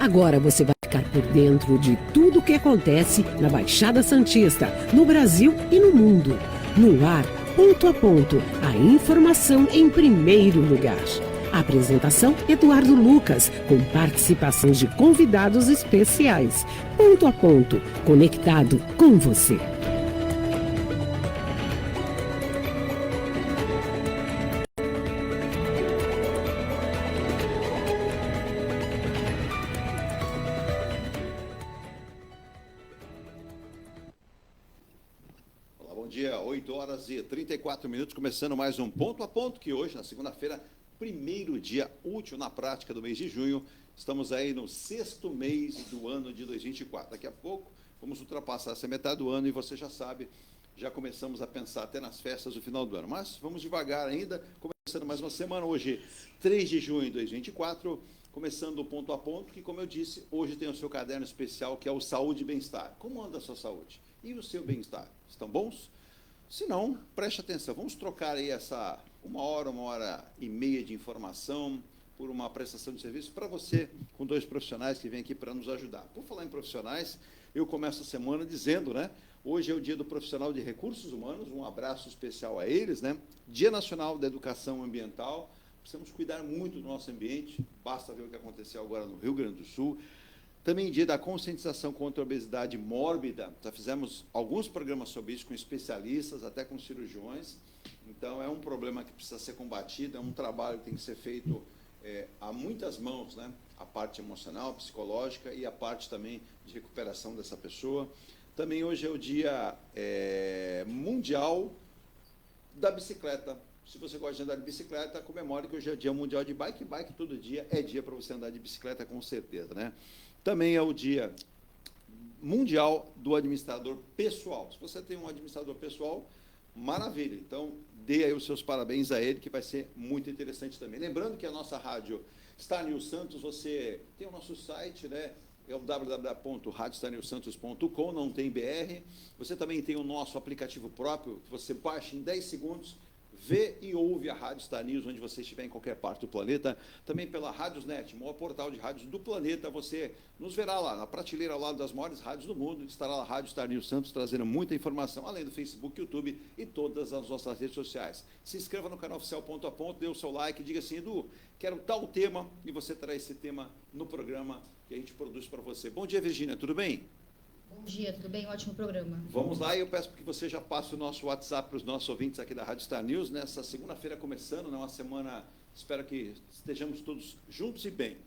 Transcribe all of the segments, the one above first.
Agora você vai ficar por dentro de tudo o que acontece na Baixada Santista, no Brasil e no mundo. No ar, ponto a ponto, a informação em primeiro lugar. A apresentação, Eduardo Lucas, com participação de convidados especiais. Ponto a ponto, conectado com você. Olá, bom dia, 8h34, começando mais um Ponto a Ponto, que hoje, na segunda-feira, primeiro dia útil na prática do mês de junho. Estamos aí no 6º mês do ano de 2024. Daqui a pouco vamos ultrapassar essa metade do ano e você já sabe, já começamos a pensar até nas festas do final do ano. Mas vamos devagar ainda, começando mais uma semana. Hoje, 3 de junho de 2024, começando o Ponto a Ponto, que, como eu disse, hoje tem o seu caderno especial, que é o Saúde e Bem-Estar. Como anda a sua saúde? E o seu bem-estar? Estão bons? Se não, preste atenção. Vamos trocar aí essa uma hora e meia de informação por uma prestação de serviço para você, com 2 profissionais que vêm aqui para nos ajudar. Por falar em profissionais, eu começo a semana dizendo, né? Hoje é o dia do profissional de recursos humanos, um abraço especial a eles, né? Dia Nacional da Educação Ambiental. Precisamos cuidar muito do nosso ambiente, basta ver o que aconteceu agora no Rio Grande do Sul. Também dia da conscientização contra a obesidade mórbida. Já fizemos alguns programas sobre isso com especialistas, até com cirurgiões. Então, é um problema que precisa ser combatido, é um trabalho que tem que ser feito a muitas mãos, né? A parte emocional, psicológica e a parte também de recuperação dessa pessoa. Também hoje é o dia mundial da bicicleta. Se você gosta de andar de bicicleta, comemore que hoje é o dia mundial de bike. Bike todo dia é dia para você andar de bicicleta, com certeza, né? Também é o dia mundial do administrador pessoal. Se você tem um administrador pessoal, maravilha. Então, dê aí os seus parabéns a ele, que vai ser muito interessante também. Lembrando que a nossa rádio Star News Santos, você tem o nosso site, né? É o www.radiostarnewsantos.com, não tem BR. Você também tem o nosso aplicativo próprio, que você baixa em 10 segundos, vê e ouve a Rádio Star News, onde você estiver em qualquer parte do planeta. Também pela Radiosnet, o maior portal de rádios do planeta. Você nos verá lá, na prateleira ao lado das maiores rádios do mundo. Estará lá a Rádio Star News Santos, trazendo muita informação, além do Facebook, YouTube e todas as nossas redes sociais. Se inscreva no canal oficial Ponto a Ponto, dê o seu like, diga assim, Edu, quero tal tema, e você terá esse tema no programa que a gente produz para você. Bom dia, Virgínia, tudo bem? Bom dia, tudo bem? Ótimo programa. Vamos lá, e eu peço que você já passe o nosso WhatsApp para os nossos ouvintes aqui da Rádio Star News, nessa segunda-feira começando, né, uma semana, espero que estejamos todos juntos e bem.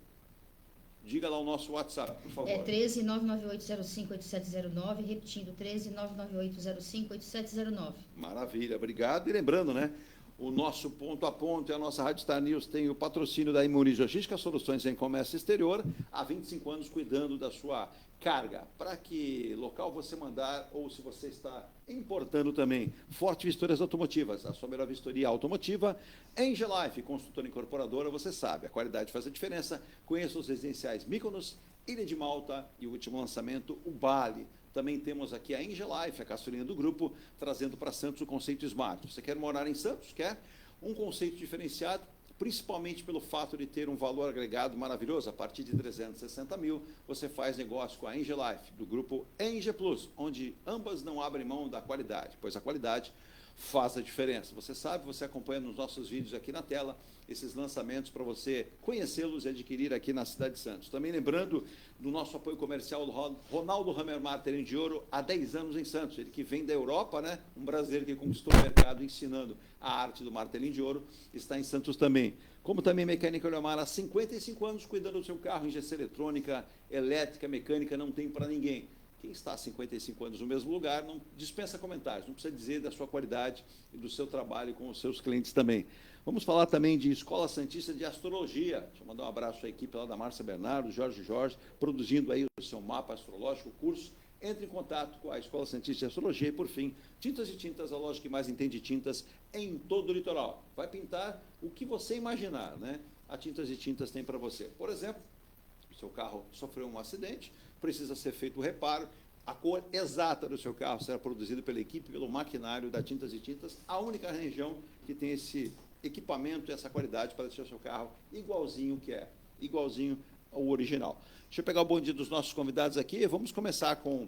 Diga lá o nosso WhatsApp, por favor. É 13 99805 8709, repetindo, 13 99805 8709. Maravilha, obrigado. E lembrando, né, o nosso Ponto a Ponto e a nossa Rádio Star News tem o patrocínio da Imuniz Logística Soluções em Comércio Exterior, há 25 anos cuidando da sua carga. Para que local você mandar, ou se você está importando também, Forte Vistorias Automotivas, a sua melhor vistoria automotiva. Engelife, consultora incorporadora, você sabe, a qualidade faz a diferença. Conheça os residenciais Mykonos, Ilha de Malta e o último lançamento, o Bali. Também temos aqui a Engelife, a caçulinha do grupo, trazendo para Santos o conceito Smart. Você quer morar em Santos? Quer um conceito diferenciado? Principalmente pelo fato de ter um valor agregado maravilhoso, a partir de 360 mil, você faz negócio com a Engelife, do grupo Enge Plus, onde ambas não abrem mão da qualidade, pois a qualidade faz a diferença. Você sabe, você acompanha nos nossos vídeos aqui na tela, esses lançamentos para você conhecê-los e adquirir aqui na cidade de Santos. Também lembrando do nosso apoio comercial do Ronaldo Hammer Marteling de Ouro, há 10 anos em Santos. Ele que vem da Europa, né? Um brasileiro que conquistou o mercado ensinando a arte do martelinho de ouro, está em Santos também. Como também Mecânica Oleomar, há 55 anos cuidando do seu carro, injeção eletrônica, elétrica, mecânica, não tem para ninguém. Quem está há 55 anos no mesmo lugar não dispensa comentários, não precisa dizer da sua qualidade e do seu trabalho com os seus clientes também. Vamos falar também de Escola Santista de Astrologia. Deixa eu mandar um abraço à equipe lá da Márcia Bernardo, Jorge, produzindo aí o seu mapa astrológico, o curso. Entre em contato com a Escola Santista de Astrologia e, por fim, Tintas e Tintas, a loja que mais entende tintas em todo o litoral. Vai pintar o que você imaginar, né? A Tintas e Tintas tem para você. Por exemplo, seu carro sofreu um acidente, precisa ser feito o reparo, a cor exata do seu carro será produzida pela equipe, pelo maquinário da Tintas e Tintas, a única região que tem esse equipamento e essa qualidade para deixar o seu carro igualzinho que é, igualzinho o original. Deixa eu pegar o bom dia dos nossos convidados aqui. Vamos começar com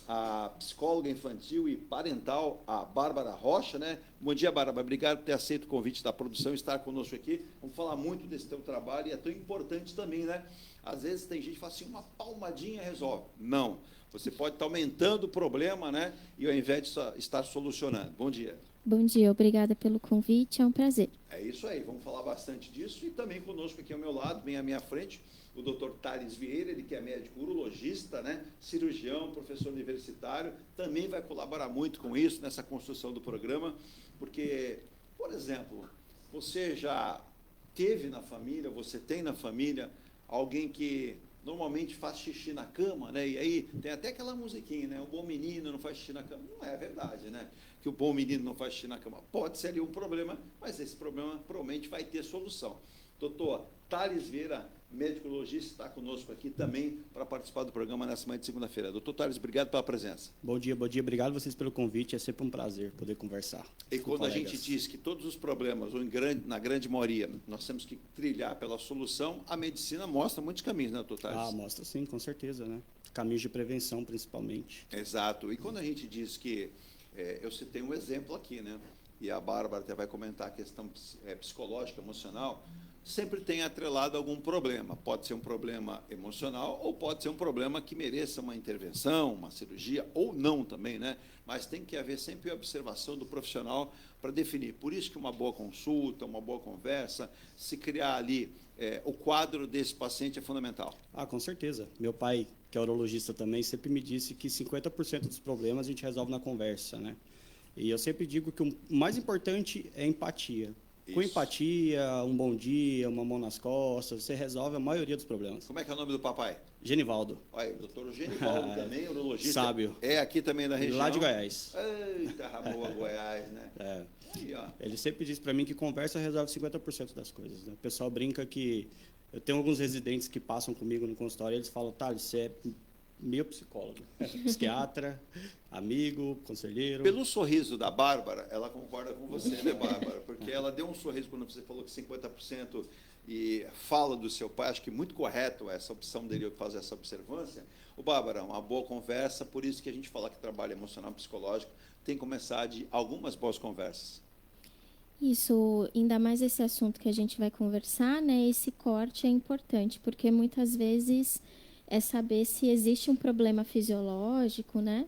a psicóloga infantil e parental, a Bárbara Rocha, né? Bom dia, Bárbara. Obrigado por ter aceito o convite da produção e estar conosco aqui. Vamos falar muito desse teu trabalho e é tão importante também, né? Às vezes tem gente que fala assim, uma palmadinha resolve. Não. Você pode estar aumentando o problema, né? E ao invés de estar solucionando. Bom dia. Bom dia, obrigada pelo convite, é um prazer. É isso aí, vamos falar bastante disso. E também conosco aqui ao meu lado, bem à minha frente, o Dr. Thales Vieira, ele que é médico urologista, né? Cirurgião, professor universitário, também vai colaborar muito com isso, nessa construção do programa, porque, por exemplo, você já teve na família, você tem na família alguém que normalmente faz xixi na cama, né? E aí tem até aquela musiquinha, né? O bom menino não faz xixi na cama. Não é verdade, né? Que o bom menino não faz xixi na cama. Pode ser ali um problema, mas esse problema provavelmente vai ter solução. Doutor Thales Vieira, médico urologista, está conosco aqui também para participar do programa nessa manhã de segunda-feira. Doutor Thales, obrigado pela presença. Bom dia. Obrigado a vocês pelo convite, é sempre um prazer poder conversar. E quando a gente diz que todos os problemas, ou na grande maioria, nós temos que trilhar pela solução, a medicina mostra muitos caminhos, né, doutor Thales? Mostra sim, com certeza, né? Caminhos de prevenção, principalmente. Exato. E quando a gente diz que, eu citei um exemplo aqui, né? E a Bárbara até vai comentar a questão psicológica, emocional, sempre tem atrelado algum problema. Pode ser um problema emocional ou pode ser um problema que mereça uma intervenção, uma cirurgia, ou não também, né? Mas tem que haver sempre a observação do profissional para definir. Por isso que uma boa consulta, uma boa conversa, se criar ali o quadro desse paciente é fundamental. Com certeza. Meu pai, que é urologista também, sempre me disse que 50% dos problemas a gente resolve na conversa, né? E eu sempre digo que o mais importante é empatia. Com empatia, um bom dia, uma mão nas costas, você resolve a maioria dos problemas. Como é que é o nome do papai? Genivaldo. Olha, o doutor Genivaldo também, urologista. Sábio. É aqui também da região. Lá de Goiás. Eita, boa, Goiás, né? Aí, ó. Ele sempre diz para mim que conversa resolve 50% das coisas, né? O pessoal brinca que... Eu tenho alguns residentes que passam comigo no consultório e eles falam, Thales, você é meu psicólogo, psiquiatra, amigo, conselheiro. Pelo sorriso da Bárbara, ela concorda com você, né, Bárbara? Porque ela deu um sorriso quando você falou que 50% e fala do seu pai, acho que muito correto essa opção dele fazer essa observância. Bárbara, uma boa conversa, por isso que a gente fala que trabalho emocional e psicológico tem que começar de algumas boas conversas. Isso, ainda mais esse assunto que a gente vai conversar, né? Esse corte é importante, porque muitas vezes é saber se existe um problema fisiológico, né?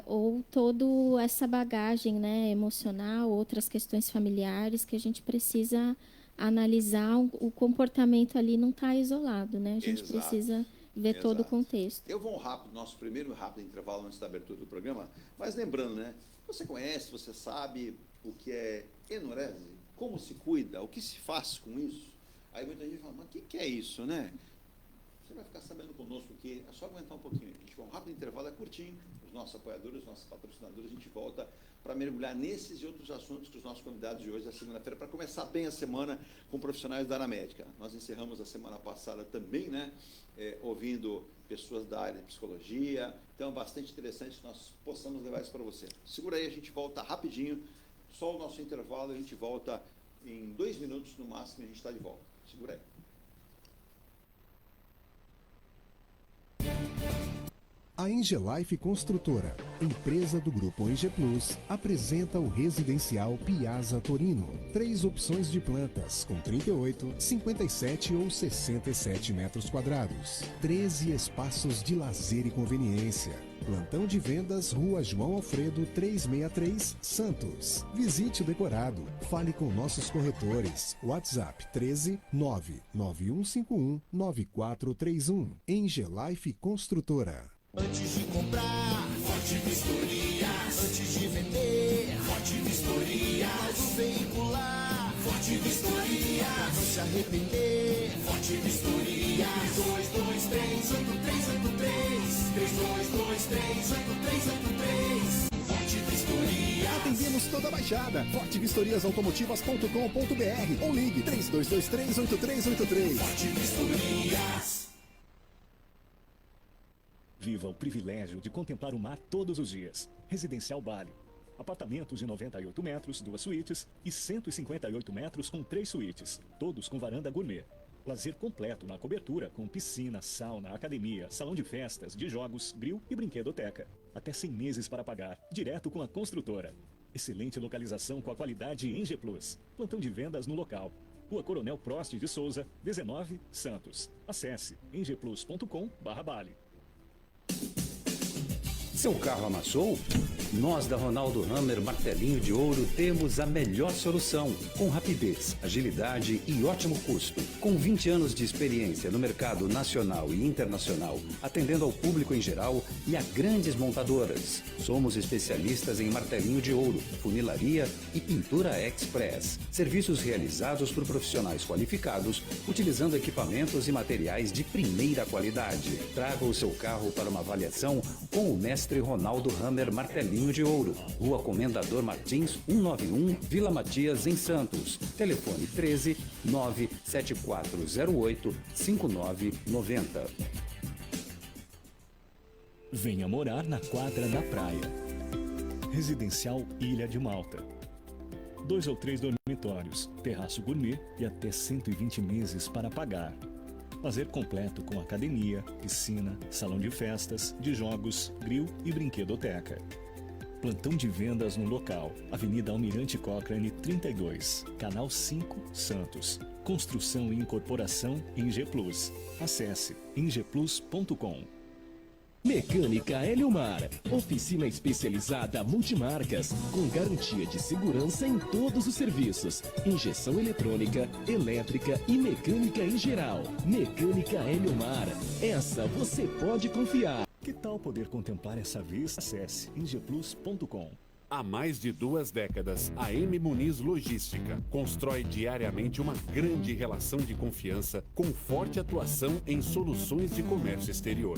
Ou toda essa bagagem, né, emocional, outras questões familiares que a gente precisa analisar. O comportamento ali não está isolado, né? A gente precisa ver todo o contexto. Eu vou nosso primeiro rápido intervalo antes da abertura do programa, mas lembrando, né? Você conhece, você sabe o que é enurese? Como se cuida? O que se faz com isso? Aí muita gente fala, mas o que é isso, né? Você vai ficar sabendo conosco aqui, é só aguentar um pouquinho. A gente vai um rápido intervalo, é curtinho. Os nossos apoiadores, os nossos patrocinadores, a gente volta para mergulhar nesses e outros assuntos que os nossos convidados de hoje, da segunda-feira, para começar bem a semana com profissionais da área médica. Nós encerramos a semana passada também, né, ouvindo pessoas da área de psicologia. Então, é bastante interessante que nós possamos levar isso para você. Segura aí, a gente volta rapidinho. Só o nosso intervalo, a gente volta em 2 minutos no máximo, a gente está de volta. Segura aí. A Engelife Construtora, empresa do Grupo Enge Plus, apresenta o residencial Piazza Torino. 3 opções de plantas, com 38, 57 ou 67 metros quadrados. 13 espaços de lazer e conveniência. Plantão de vendas, Rua João Alfredo, 363, Santos. Visite o decorado. Fale com nossos corretores. WhatsApp 13 99151 9431. Engelife Construtora. Antes de comprar, Forte Vistorias. Antes de vender, Forte Vistorias. Auto veicular, Forte Vistorias. Pra não se arrepender, Forte Vistorias. 3223-8383. 3223-8383. Forte Vistorias. Atendemos toda a Baixada. fortevistoriasautomotivas.com.br ou ligue 3223-8383. Forte Vistorias. Viva o privilégio de contemplar o mar todos os dias. Residencial Bali. Apartamentos de 98 metros, 2 suítes e 158 metros com 3 suítes, todos com varanda gourmet. Lazer completo na cobertura, com piscina, sauna, academia, salão de festas, de jogos, grill e brinquedoteca. Até 100 meses para pagar, direto com a construtora. Excelente localização com a qualidade Eng Plus. Plantão de vendas no local. Rua Coronel Prost de Souza, 19, Santos. Acesse engplus.com/bale. Seu carro amassou? Nós da Ronaldo Hammer Martelinho de Ouro temos a melhor solução, com rapidez, agilidade e ótimo custo. Com 20 anos de experiência no mercado nacional e internacional, atendendo ao público em geral e a grandes montadoras. Somos especialistas em martelinho de ouro, funilaria e pintura express. Serviços realizados por profissionais qualificados, utilizando equipamentos e materiais de primeira qualidade. Traga o seu carro para uma avaliação com o mestre Ronaldo Hammer Martelinho de Ouro, Rua Comendador Martins, 191, Vila Matias, em Santos. Telefone 13 97408 5990. Venha morar na quadra da praia. Residencial Ilha de Malta. 2 ou 3 dormitórios, terraço gourmet e até 120 meses para pagar. Lazer completo com academia, piscina, salão de festas, de jogos, grill e brinquedoteca. Plantão de vendas no local. Avenida Almirante Cochrane 32, Canal 5, Santos. Construção e incorporação Eng Plus. Acesse engplus.com. Mecânica Heliomar, oficina especializada multimarcas, com garantia de segurança em todos os serviços, injeção eletrônica, elétrica e mecânica em geral. Mecânica Heliomar, essa você pode confiar. Que tal poder contemplar essa vista? Acesse engplus.com. Há mais de 2 décadas, a M Muniz Logística constrói diariamente uma grande relação de confiança com forte atuação em soluções de comércio exterior.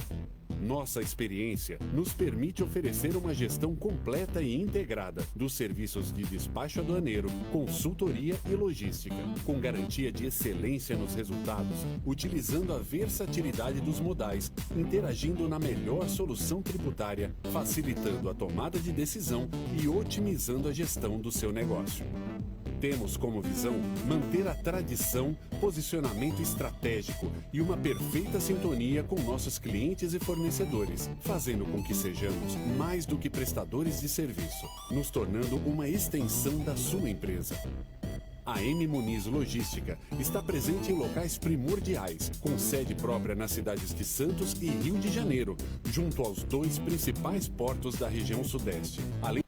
Nossa experiência nos permite oferecer uma gestão completa e integrada dos serviços de despacho aduaneiro, consultoria e logística, com garantia de excelência nos resultados, utilizando a versatilidade dos modais, interagindo na melhor solução tributária, facilitando a tomada de decisão e otimizando a gestão do seu negócio. Temos como visão manter a tradição, posicionamento estratégico e uma perfeita sintonia com nossos clientes e fornecedores, fazendo com que sejamos mais do que prestadores de serviço, nos tornando uma extensão da sua empresa. A M Muniz Logística está presente em locais primordiais, com sede própria nas cidades de Santos e Rio de Janeiro, junto aos 2 principais portos da região sudeste. Além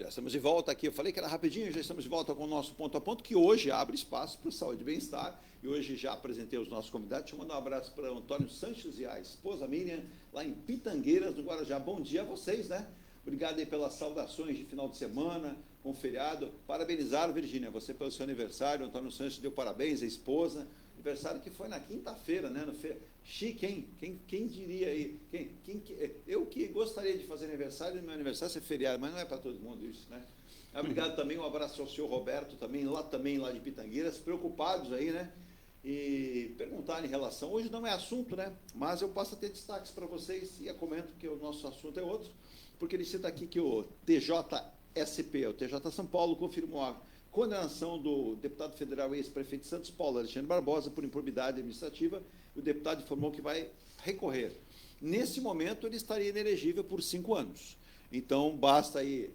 Estamos de volta aqui, eu falei que era rapidinho, já estamos de volta com o nosso ponto a ponto, que hoje abre espaço para o Saúde e Bem-Estar, e hoje já apresentei os nossos convidados. Deixa eu mandar um abraço para o Antônio Sanches e a esposa Miriam, lá em Pitangueiras, no Guarujá. Bom dia a vocês, né? Obrigado aí pelas saudações de final de semana, com feriado. Parabenizar, Virgínia, você pelo seu aniversário. O Antônio Sanches deu parabéns à esposa. Aniversário que foi na quinta-feira, né? Chique, hein? Quem diria aí? Eu que gostaria de fazer aniversário, no meu aniversário ser feriado, mas não é para todo mundo isso, né? Obrigado também, um abraço ao senhor Roberto, também lá de Pitangueiras, preocupados aí, né? E perguntar em relação, hoje não é assunto, né? Mas eu passo a ter destaques para vocês e eu comento que o nosso assunto é outro, porque ele cita aqui que o TJSP, o TJ São Paulo, confirmou a condenação do deputado federal e ex-prefeito de Santos Paulo, Alexandre Barbosa, por improbidade administrativa. O deputado informou que vai recorrer. Nesse momento, ele estaria inelegível por 5 anos. Então, basta aí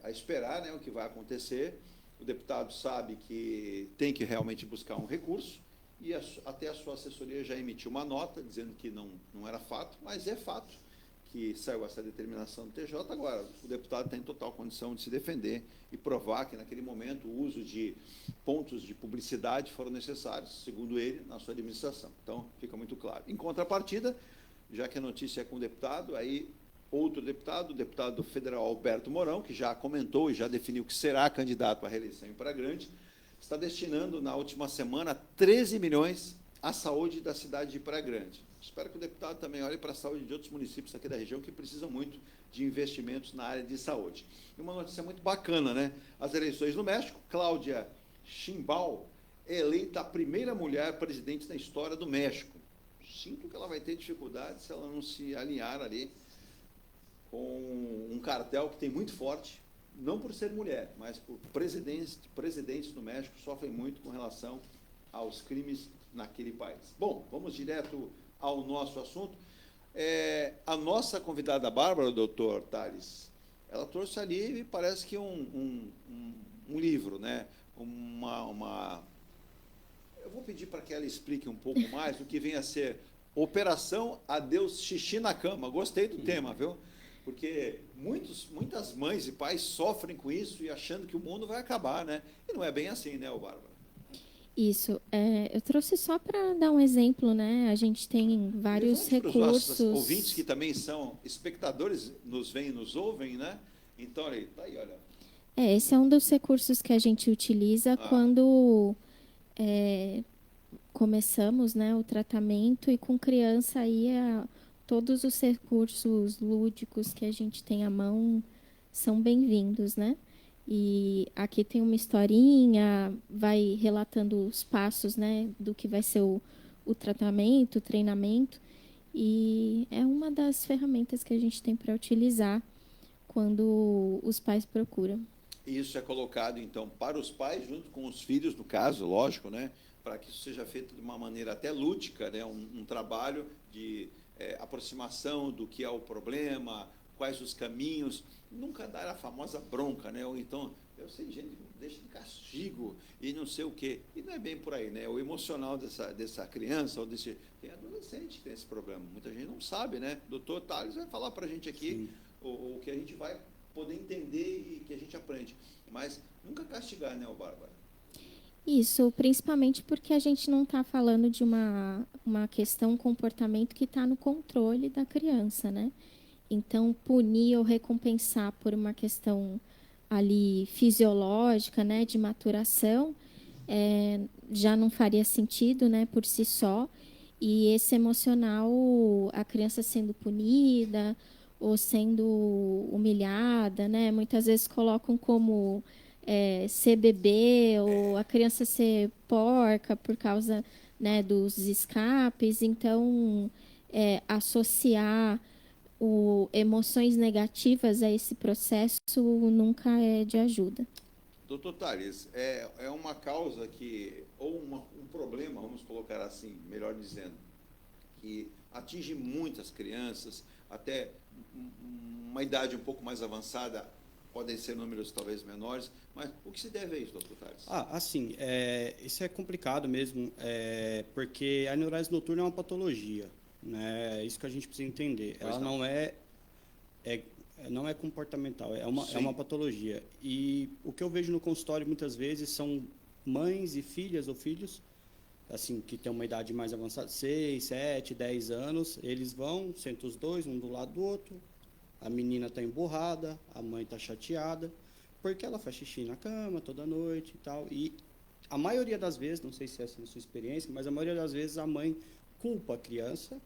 a esperar, né, o que vai acontecer. O deputado sabe que tem que realmente buscar um recurso e até a sua assessoria já emitiu uma nota dizendo que não era fato, mas é fato que saiu essa determinação do TJ. Agora, o deputado tem total condição de se defender e provar que, naquele momento, o uso de pontos de publicidade foram necessários, segundo ele, na sua administração. Então, fica muito claro. Em contrapartida, já que a notícia é com o deputado, aí outro deputado, o deputado federal Alberto Mourão, que já comentou e já definiu que será candidato à reeleição em Praia Grande, está destinando, na última semana, 13 milhões à saúde da cidade de Praia Grande. Espero que o deputado também olhe para a saúde de outros municípios aqui da região que precisam muito de investimentos na área de saúde. E uma notícia muito bacana, né? As eleições no México, Cláudia Sheinbaum é eleita a primeira mulher presidente na história do México. Sinto que ela vai ter dificuldade se ela não se alinhar ali com um cartel que tem muito forte, não por ser mulher, mas por presidentes do México sofrem muito com relação aos crimes naquele país. Bom, vamos direto ao nosso assunto. A nossa convidada Bárbara, doutor Tales, ela trouxe ali, parece que um livro, né? Eu vou pedir para que ela explique um pouco mais do que vem a ser Operação Adeus Xixi na Cama. Gostei do tema, viu? Porque muitas mães e pais sofrem com isso e achando que o mundo vai acabar, né? E não é bem assim, né, Bárbara? Isso. Eu trouxe só para dar um exemplo, né? A gente tem vários recursos. Os nossos ouvintes que também são espectadores, nos veem e nos ouvem, né? Então, olha aí, tá aí, olha. Esse é um dos recursos que a gente utiliza quando começamos, né, o tratamento, e com criança aí todos os recursos lúdicos que a gente tem à mão são bem-vindos, né? E aqui tem uma historinha, vai relatando os passos, né, do que vai ser o tratamento, o treinamento, e é uma das ferramentas que a gente tem para utilizar quando os pais procuram. Isso é colocado, então, para os pais, junto com os filhos, no caso, lógico, né? Para que isso seja feito de uma maneira até lúdica, né? Um trabalho de aproximação do que é o problema, quais os caminhos, nunca dar a famosa bronca, né? Ou então, eu sei, gente, deixa de castigo e não sei o quê. E não é bem por aí, né? O emocional dessa criança, ou tem adolescente que tem esse problema, muita gente não sabe, né? O doutor Tales vai falar para a gente aqui o que a gente vai poder entender e que a gente aprende. Mas nunca castigar, né, Bárbara? Isso, principalmente porque a gente não está falando de uma questão, um comportamento que está no controle da criança, né? Então, punir ou recompensar por uma questão ali fisiológica, né, de maturação, já não faria sentido, né, por si só. E esse emocional, a criança sendo punida ou sendo humilhada, né? Muitas vezes colocam como ser bebê ou a criança ser porca por causa, né, dos escapes. Então, associar emoções negativas a esse processo nunca é de ajuda. Doutor Tales, é uma causa ou um problema, vamos colocar assim, melhor dizendo, que atinge muitas crianças, até uma idade um pouco mais avançada, podem ser números talvez menores, mas o que se deve a isso, doutor Tales? Assim, isso é complicado mesmo, porque a aneurose noturna é uma patologia, né? É isso que a gente precisa entender. Ela não é comportamental, é uma patologia. E o que eu vejo no consultório muitas vezes são mães e filhas ou filhos, assim, que tem uma idade mais avançada, 6, 7, 10 anos, eles sentam os dois, um do lado do outro, a menina está emburrada, a mãe está chateada, porque ela faz xixi na cama toda noite e tal. E a maioria das vezes, não sei se é essa a sua experiência, mas a maioria das vezes a mãe culpa a criança,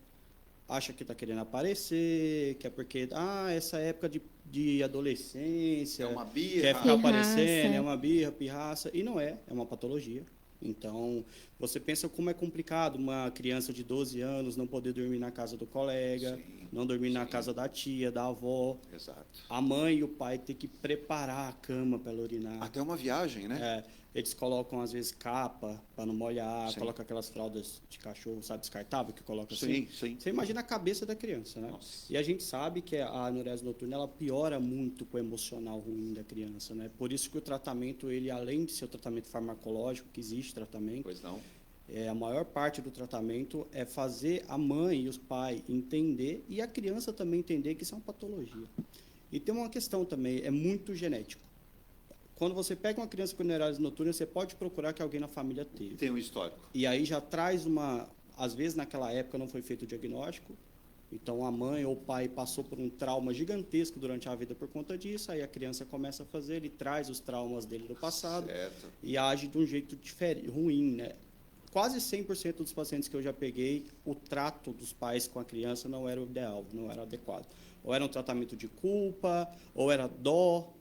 acha que está querendo aparecer, que é porque, essa época de adolescência, é uma birra, quer ficar aparecendo, é uma birra, pirraça, e não é uma patologia. Então, você pensa como é complicado uma criança de 12 anos não poder dormir na casa do colega, não dormir na casa da tia, da avó. Exato. A mãe e o pai ter que preparar a cama para ela urinar. Até uma viagem, né? Eles colocam, às vezes, capa para não molhar, colocam aquelas fraldas de cachorro, sabe, descartável, que coloca assim. Sim. Você imagina a cabeça da criança, né? Nossa. E a gente sabe que a aneurose noturna, ela piora muito com o emocional ruim da criança, né? Por isso que o tratamento, ele, além de ser o tratamento farmacológico, que existe tratamento, pois não. A maior parte do tratamento é fazer a mãe e os pais entender e a criança também entender que isso é uma patologia. E tem uma questão também, é muito genético. Quando você pega uma criança com aneurose noturna, você pode procurar que alguém na família teve. Tem um histórico. E aí já traz às vezes naquela época não foi feito o diagnóstico, então a mãe ou o pai passou por um trauma gigantesco durante a vida por conta disso, aí a criança começa a fazer, ele traz os traumas dele do passado e age de um jeito diferente, ruim, né? Quase 100% dos pacientes que eu já peguei, o trato dos pais com a criança não era o ideal, não era adequado. Ou era um tratamento de culpa, ou era dó.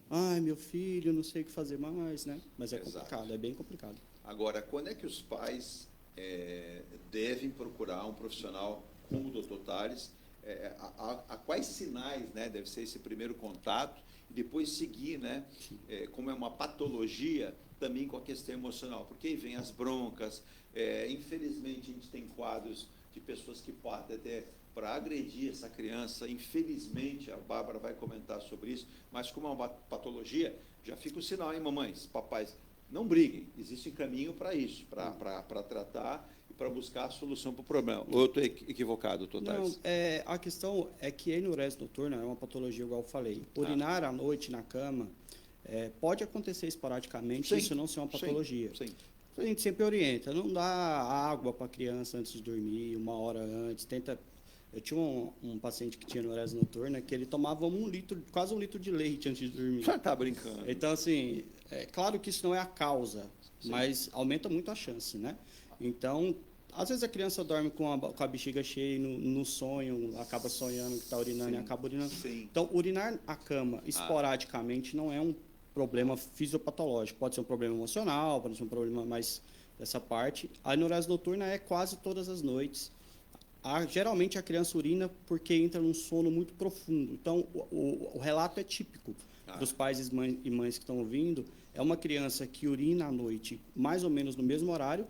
Ai, meu filho, não sei o que fazer mais, né? Mas é complicado, é bem complicado. Agora, quando é que os pais devem procurar um profissional como o Dr. Tales? A quais sinais, né, deve ser esse primeiro contato? e depois seguir, né, como é uma patologia, também com a questão emocional, porque aí vem as broncas, infelizmente a gente tem quadros de pessoas que partem até para agredir essa criança, infelizmente, a Bárbara vai comentar sobre isso, mas como é uma patologia, já fica o sinal, hein, mamães, papais, não briguem, existe caminho para isso, para tratar e para buscar a solução para o problema. Ou eu estou equivocado, Totales? Não, a questão é que a enurese noturna é uma patologia, igual eu falei. Urinar à noite na cama pode acontecer esporadicamente, Sim, isso não ser uma patologia. Sim. A gente sempre orienta, não dá água para a criança antes de dormir, 1 hora antes, tenta... Eu tinha um paciente que tinha enurese noturna que ele tomava quase 1 litro de leite antes de dormir. Já está brincando. Então, assim, é claro que isso não é a causa, mas aumenta muito a chance, né? Então, às vezes a criança dorme com a bexiga cheia e no sonho acaba sonhando que está urinando e acaba urinando. Sim. Então, urinar à cama esporadicamente não é um problema fisiopatológico. Pode ser um problema emocional, pode ser um problema mais dessa parte. A enurese noturna é quase todas as noites. Geralmente a criança urina porque entra num sono muito profundo. Então, o relato é típico dos pais e mães que estão ouvindo. É uma criança que urina à noite, mais ou menos no mesmo horário,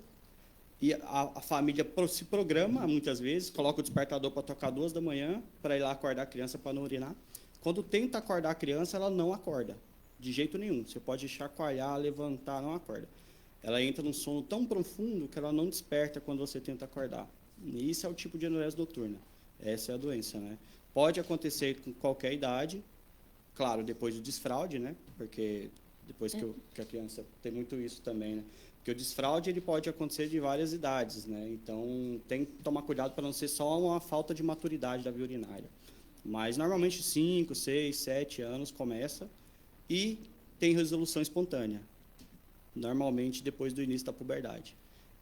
e a família se programa, muitas vezes, coloca o despertador para tocar 2 da manhã, para ir lá acordar a criança para não urinar. Quando tenta acordar a criança, ela não acorda, de jeito nenhum. Você pode chacoalhar, levantar, não acorda. Ela entra num sono tão profundo que ela não desperta quando você tenta acordar. E isso é o tipo de enurese noturna. Essa é a doença, né? Pode acontecer com qualquer idade, claro, depois do desfraude, né? Porque depois que a criança tem muito isso também, né? Porque o desfraude ele pode acontecer de várias idades, né? Então tem que tomar cuidado para não ser só uma falta de maturidade da via urinária. Mas normalmente 5, 6, 7 anos começa e tem resolução espontânea. Normalmente depois do início da puberdade.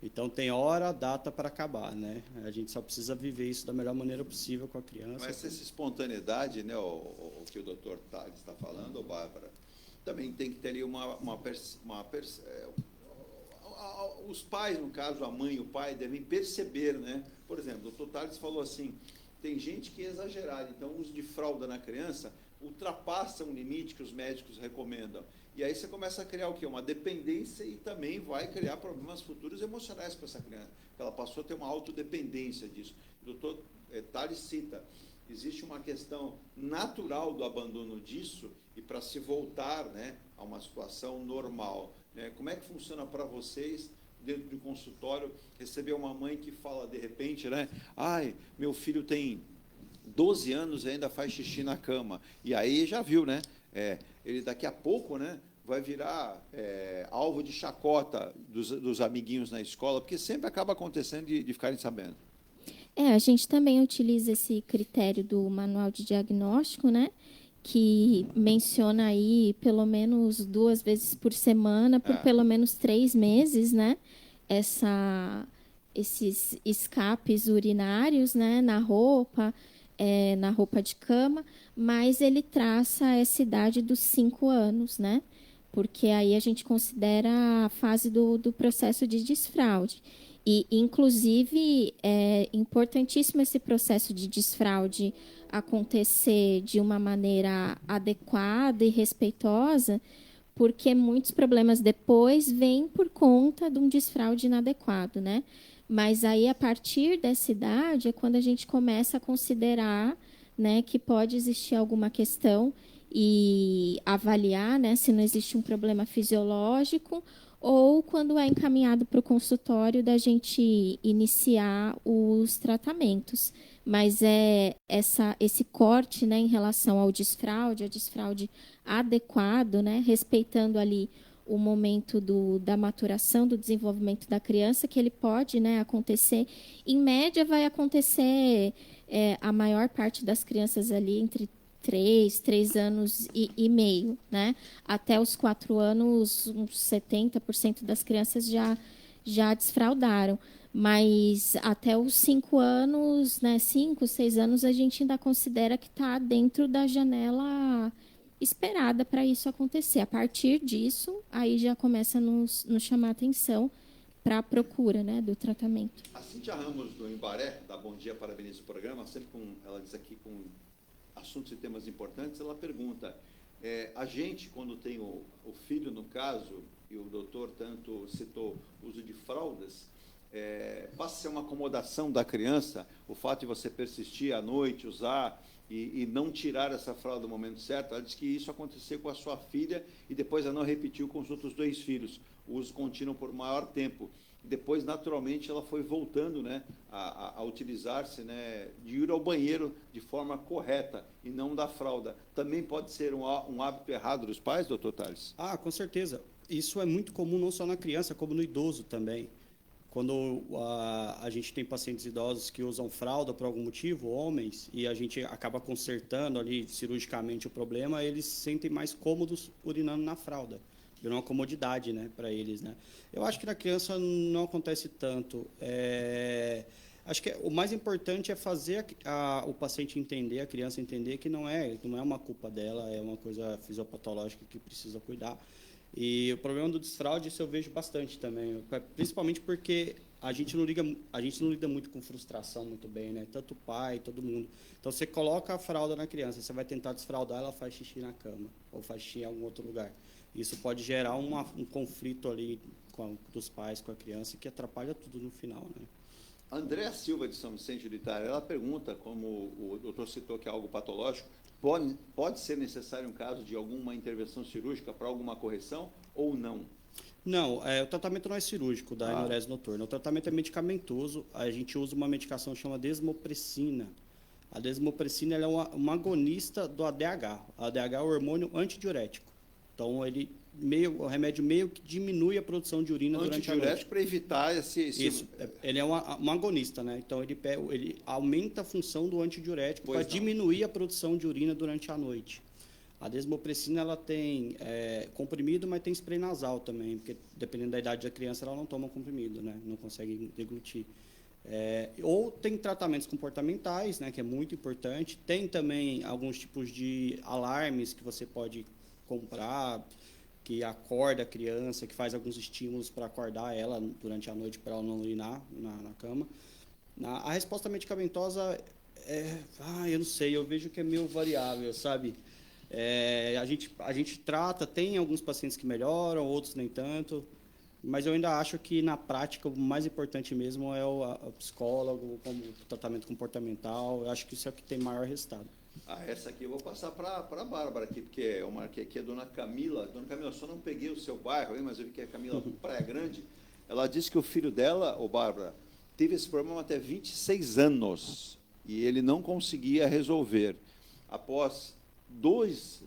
Então, tem hora, data para acabar, né? A gente só precisa viver isso da melhor maneira possível com a criança. Mas essa espontaneidade, né, o que o doutor Tales está falando, Bárbara, também tem que ter ali os pais, no caso, a mãe e o pai, devem perceber, né? Por exemplo, o doutor Tales falou assim, tem gente que é exagerada, então o uso de fralda na criança ultrapassa um limite que os médicos recomendam. E aí você começa a criar o quê? Uma dependência e também vai criar problemas futuros emocionais para essa criança. Ela passou a ter uma autodependência disso. O doutor Tales cita, existe uma questão natural do abandono disso e para se voltar, né, a uma situação normal. Né? Como é que funciona para vocês, dentro do consultório, receber uma mãe que fala de repente, né? Ai, meu filho tem 12 anos e ainda faz xixi na cama. E aí já viu, né? Ele daqui a pouco, né, vai virar alvo de chacota dos amiguinhos na escola, porque sempre acaba acontecendo de ficarem sabendo. A gente também utiliza esse critério do manual de diagnóstico, né, que menciona aí pelo menos 2 vezes por semana, por pelo menos 3 meses, né, esses escapes urinários, né, na roupa de cama, mas ele traça essa idade dos 5 anos, né? Porque aí a gente considera a fase do processo de desfraude. E, inclusive, é importantíssimo esse processo de desfraude acontecer de uma maneira adequada e respeitosa, porque muitos problemas depois vêm por conta de um desfraude inadequado, né? Mas aí, a partir dessa idade, é quando a gente começa a considerar, né, que pode existir alguma questão e avaliar, né, se não existe um problema fisiológico ou quando é encaminhado para o consultório da gente iniciar os tratamentos. Mas esse corte, né, em relação ao desfraude, a desfraude adequado, né, respeitando ali o momento da maturação, do desenvolvimento da criança, que ele pode, né, acontecer. Em média, vai acontecer a maior parte das crianças ali entre 3 anos e meio, né? Até os 4 anos, uns 70% das crianças já desfraudaram. Mas até os 5 anos, né, 5, 6 anos, a gente ainda considera que está dentro da janela esperada para isso acontecer. A partir disso, aí já começa a nos chamar a atenção para a procura, né, do tratamento. A Cíntia Ramos, do Embaré, da Bom Dia, parabeniza o programa, sempre ela diz aqui com assuntos e temas importantes, ela pergunta, A gente, quando tem o filho, no caso, e o doutor tanto citou o uso de fraldas, passa a ser uma acomodação da criança, o fato de você persistir à noite, usar e não tirar essa fralda no momento certo. Ela diz que isso aconteceu com a sua filha e depois ela não repetiu com os outros 2 filhos, o uso contínuo por maior tempo. Depois, naturalmente, ela foi voltando, né, a utilizar-se, né, de ir ao banheiro de forma correta e não da fralda. Também pode ser um hábito errado dos pais, doutor Tales? Com certeza. Isso é muito comum não só na criança, como no idoso também. Quando a gente tem pacientes idosos que usam fralda por algum motivo, homens, e a gente acaba consertando ali cirurgicamente o problema, eles se sentem mais cômodos urinando na fralda. Virou uma comodidade, né, para eles, né? Eu acho que na criança não acontece tanto. Acho que o mais importante é fazer o paciente entender, a criança entender que não é uma culpa dela, é uma coisa fisiopatológica que precisa cuidar. E o problema do desfraude, isso eu vejo bastante também, principalmente porque a gente não lida muito com frustração muito bem, né? Tanto o pai, todo mundo. Então, você coloca a fralda na criança, você vai tentar desfraldar, ela faz xixi na cama, ou faz xixi em algum outro lugar. Isso pode gerar um conflito ali dos pais com a criança, que atrapalha tudo no final, né? Andréa Silva, de São Vicente do Itaré, ela pergunta, como o doutor citou que é algo patológico, pode ser necessário um caso de alguma intervenção cirúrgica para alguma correção ou não? Não, o tratamento não é cirúrgico da enurese noturna. O tratamento é medicamentoso. A gente usa uma medicação que chama desmopressina. A desmopressina ela é uma agonista do ADH. A ADH é o hormônio antidiurético. Então, o remédio meio que diminui a produção de urina durante a noite. Antidiurético para evitar esse... Isso, ele é uma agonista, né? Então, ele aumenta a função do antidiurético para diminuir a produção de urina durante a noite. A desmopressina, ela tem comprimido, mas tem spray nasal também, porque dependendo da idade da criança, ela não toma comprimido, né? Não consegue deglutir. Ou tem tratamentos comportamentais, né? Que é muito importante. Tem também alguns tipos de alarmes que você pode comprar, que acorda a criança, que faz alguns estímulos para acordar ela durante a noite, para ela não urinar na cama. A resposta medicamentosa eu não sei, eu vejo que é meio variável, sabe? A gente trata, tem alguns pacientes que melhoram, outros nem tanto, mas eu ainda acho que na prática o mais importante mesmo é o psicólogo, como o tratamento comportamental. Eu acho que isso é o que tem maior resultado. Essa aqui eu vou passar para a Bárbara aqui, porque eu marquei aqui a dona Camila. Dona Camila, eu só não peguei o seu bairro, mas eu vi que é Camila Praia Grande. Ela disse que o filho dela, Bárbara, teve esse problema até 26 anos e ele não conseguia resolver. Após dois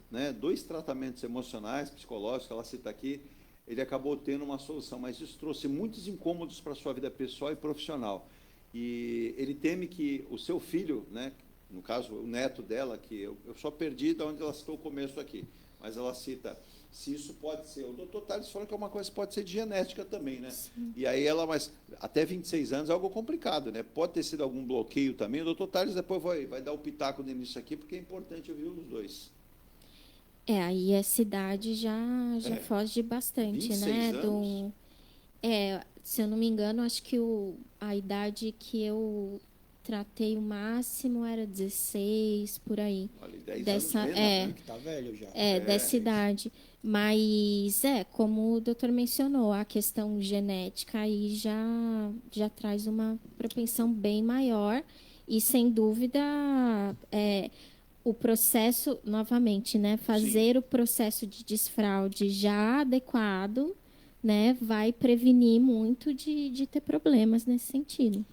tratamentos emocionais, psicológicos, que ela cita aqui, ele acabou tendo uma solução, mas isso trouxe muitos incômodos para a sua vida pessoal e profissional. E ele teme que o seu filho, né, no caso, o neto dela, que eu só perdi de onde ela citou o começo aqui, mas ela cita se isso pode ser. O doutor Tales falou que é uma coisa que pode ser de genética também, né? Sim. E aí mas até 26 anos é algo complicado, né? Pode ter sido algum bloqueio também. O doutor Tales depois vai dar o pitaco nisso aqui, porque é importante ouvir os dois. Aí essa idade já foge bastante, 26 né? Anos. Se eu não me engano, acho que a idade que eu tratei o máximo era 16, por aí. Olha, 10 anos menos, que tá velho já. Dessa idade. Mas, como o doutor mencionou, a questão genética aí já traz uma propensão bem maior e, sem dúvida, o processo, novamente, né, fazer o processo de desfraude já adequado, né, vai prevenir muito de ter problemas nesse sentido.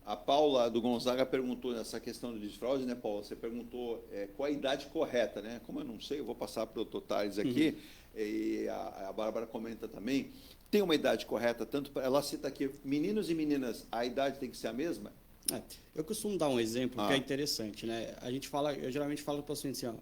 A Paula do Gonzaga perguntou nessa questão do desfraude, né, Paula? Você perguntou qual a idade correta, né? Como eu não sei, eu vou passar para o Dr. Tales aqui, e a Bárbara comenta também. Tem uma idade correta, ela cita aqui, meninos e meninas, a idade tem que ser a mesma? Eu costumo dar um exemplo que é interessante, né? Eu geralmente falo para o paciente assim,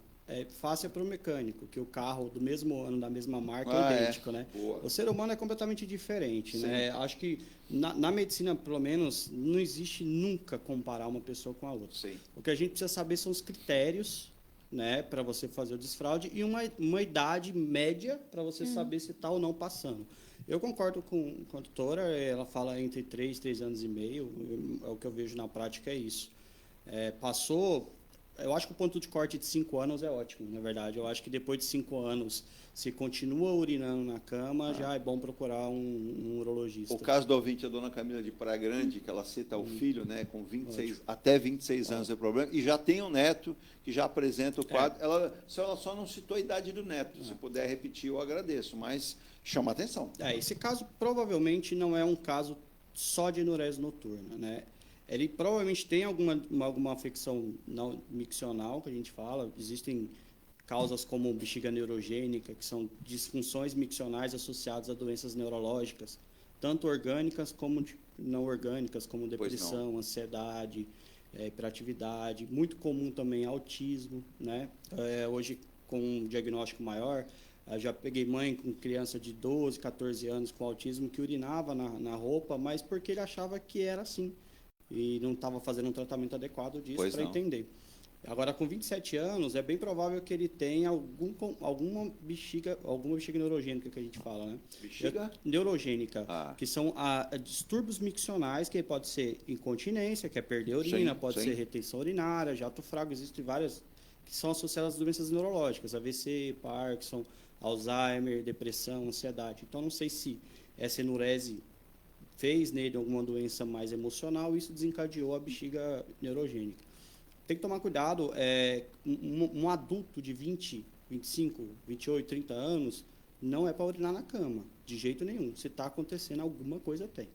fácil para o mecânico, que o carro do mesmo ano, da mesma marca, é idêntico, né? Boa. O ser humano é completamente diferente, né? Acho que na medicina, pelo menos, não existe nunca comparar uma pessoa com a outra. Sim. O que a gente precisa saber são os critérios, né, para você fazer o desfraude e uma idade média para você saber se está ou não passando. Eu concordo com a doutora, ela fala entre 3 anos e meio, é o que eu vejo na prática, é isso. Passou, Eu acho que o ponto de corte de 5 anos é ótimo, na verdade. Eu acho que depois de 5 anos, se continua urinando na cama, já é bom procurar um urologista. O caso do ouvinte, a dona Camila de Praia Grande, que ela cita o filho, né, com 26, até 26 anos é problema, e já tem um neto que já apresenta o quadro. Ela só não citou a idade do neto. Se puder repetir, eu agradeço, mas chama atenção. Esse caso provavelmente não é um caso só de enurese noturna, né? Ele provavelmente tem alguma afecção miccional, que a gente fala. Existem causas como bexiga neurogênica, que são disfunções miccionais associadas a doenças neurológicas, tanto orgânicas como não orgânicas, como depressão, ansiedade, hiperatividade. Muito comum também autismo, né? Hoje, com um diagnóstico maior, eu já peguei mãe com criança de 12, 14 anos com autismo que urinava na roupa, mas porque ele achava que era assim. E não estava fazendo um tratamento adequado disso para entender. Agora, com 27 anos, é bem provável que ele tenha alguma bexiga neurogênica, que a gente fala, né? Bexiga? Neurogênica, que são distúrbios miccionais, que pode ser incontinência, que é perder a urina, pode ser retenção urinária, jato fraco, existem várias que são associadas às doenças neurológicas, AVC, Parkinson, Alzheimer, depressão, ansiedade. Então, não sei se essa enurese fez nele alguma doença mais emocional, isso desencadeou a bexiga neurogênica. Tem que tomar cuidado, um adulto de 20, 25, 28, 30 anos, não é para urinar na cama, de jeito nenhum. Se está acontecendo alguma coisa, tem.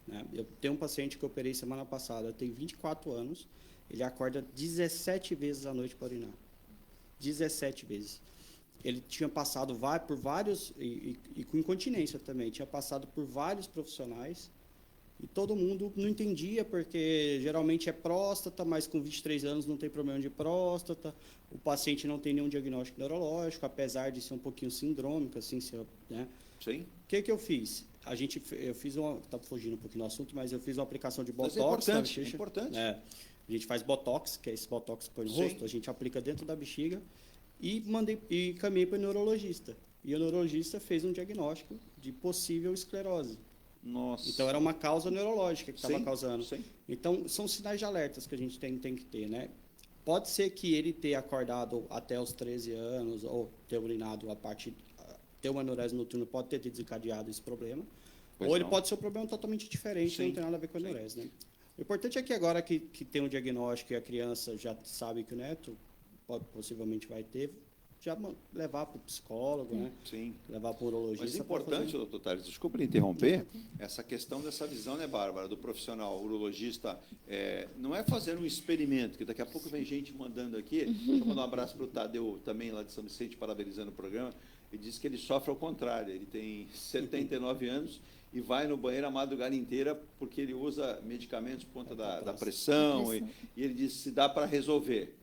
Né? Eu tenho um paciente que eu operei semana passada, tem 24 anos, ele acorda 17 vezes à noite para urinar. 17 vezes. Ele tinha passado por vários, e com incontinência também, tinha passado por vários profissionais, e todo mundo não entendia, porque geralmente é próstata, mas com 23 anos não tem problema de próstata, o paciente não tem nenhum diagnóstico neurológico, apesar de ser um pouquinho sindrômico, assim, né? Sim. O que eu fiz? Eu fiz está fugindo um pouquinho do assunto, mas eu fiz uma aplicação de Botox. Mas é importante, é importante. A gente faz Botox, que é esse Botox que põe no rosto, a gente aplica dentro da bexiga, e caminhei para o neurologista. E o neurologista fez um diagnóstico de possível esclerose. Nossa. Então, era uma causa neurológica que estava causando. Sim. Então, são sinais de alertas que a gente tem que ter, né? Pode ser que ele tenha acordado até os 13 anos, ou ter urinado ter uma enurese noturna, pode ter desencadeado esse problema. Ou ele pode ser um problema totalmente diferente, não tem nada a ver com a enurese, né? O importante é que agora que tem um diagnóstico e a criança já sabe que o neto possivelmente vai ter, já levar para o psicólogo, né? Sim. Levar para o urologista. Mas é importante, doutor Tales, desculpa lhe interromper, essa questão dessa visão, né, Bárbara, do profissional urologista, não é fazer um experimento, que daqui a pouco vem gente mandando aqui, deixa eu mandar um abraço para o Tadeu, também lá de São Vicente, parabenizando o programa, ele diz que ele sofre ao contrário, ele tem 79 anos e vai no banheiro a madrugada inteira porque ele usa medicamentos por conta da pressão, e ele diz se dá para resolver.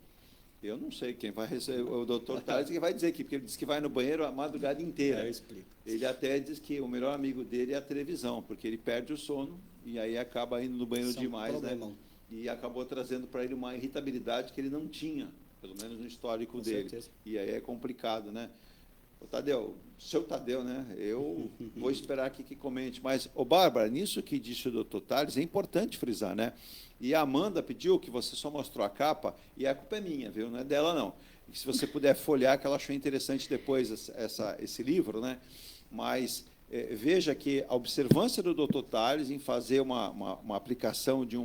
Eu não sei quem vai receber, o doutor Tales que vai dizer aqui, porque ele diz que vai no banheiro a madrugada inteira. Eu explico. Ele até diz que o melhor amigo dele é a televisão, porque ele perde o sono e aí acaba indo no banheiro demais, né? E acabou trazendo para ele uma irritabilidade que ele não tinha, pelo menos no histórico dele. Certeza. E aí é complicado, né? O Tadeu, seu Tadeu, né? Eu vou esperar aqui que comente. Mas, Bárbara, nisso que disse o doutor Tales, é importante frisar, né? E a Amanda pediu que você só mostrou a capa, e a culpa é minha, viu? Não é dela, não. E se você puder folhear, que ela achou interessante depois esse livro, né? Mas veja que a observância do doutor Tales em fazer uma aplicação de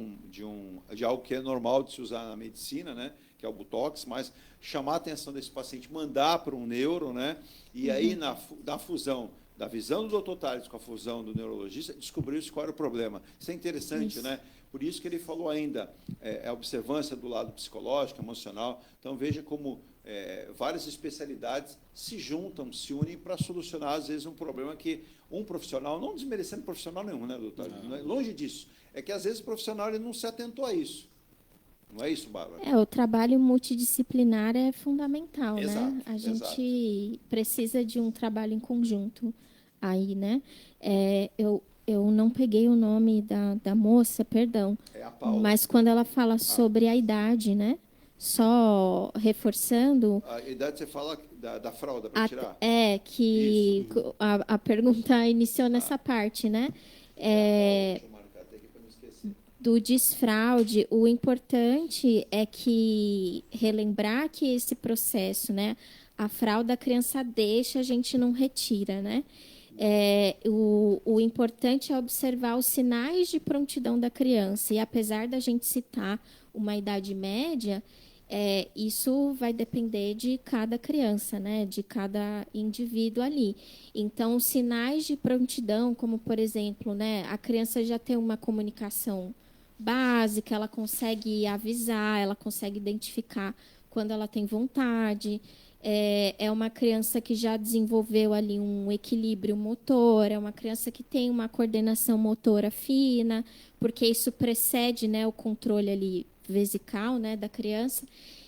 algo que é normal de se usar na medicina, né? Que é o Botox, mas chamar a atenção desse paciente, mandar para um neuro, né? E aí, na fusão da visão do Dr. Tales com a fusão do neurologista, descobriu-se qual era o problema. Isso é interessante, né? Por isso que ele falou ainda, a observância do lado psicológico, emocional. Então, veja como várias especialidades se juntam, se unem para solucionar, às vezes, um problema que um profissional, não desmerecendo profissional nenhum, né, doutor? Longe disso. É que, às vezes, o profissional ele não se atentou a isso. Não é isso, Bárbara? O trabalho multidisciplinar é fundamental, exato, né? A gente precisa de um trabalho em conjunto aí, né? Eu não peguei o nome da moça, perdão. É a Paula. Mas quando ela fala sobre a idade, né? Só reforçando... A idade você fala da fralda para tirar? Que a pergunta iniciou nessa parte, né? Deixa eu marcar até aqui para não esquecer. do desfraude, o importante é que relembrar que esse processo, né, a fralda a criança deixa, a gente não retira, né? O importante é observar os sinais de prontidão da criança. E apesar da gente citar uma idade média, isso vai depender de cada criança, né? De cada indivíduo ali. Então, sinais de prontidão, como por exemplo, né, a criança já tem uma comunicação básica, ela consegue avisar, ela consegue identificar quando ela tem vontade. É uma criança que já desenvolveu ali um equilíbrio motor, é uma criança que tem uma coordenação motora fina, porque isso precede, né, o controle ali vesical, né, da criança.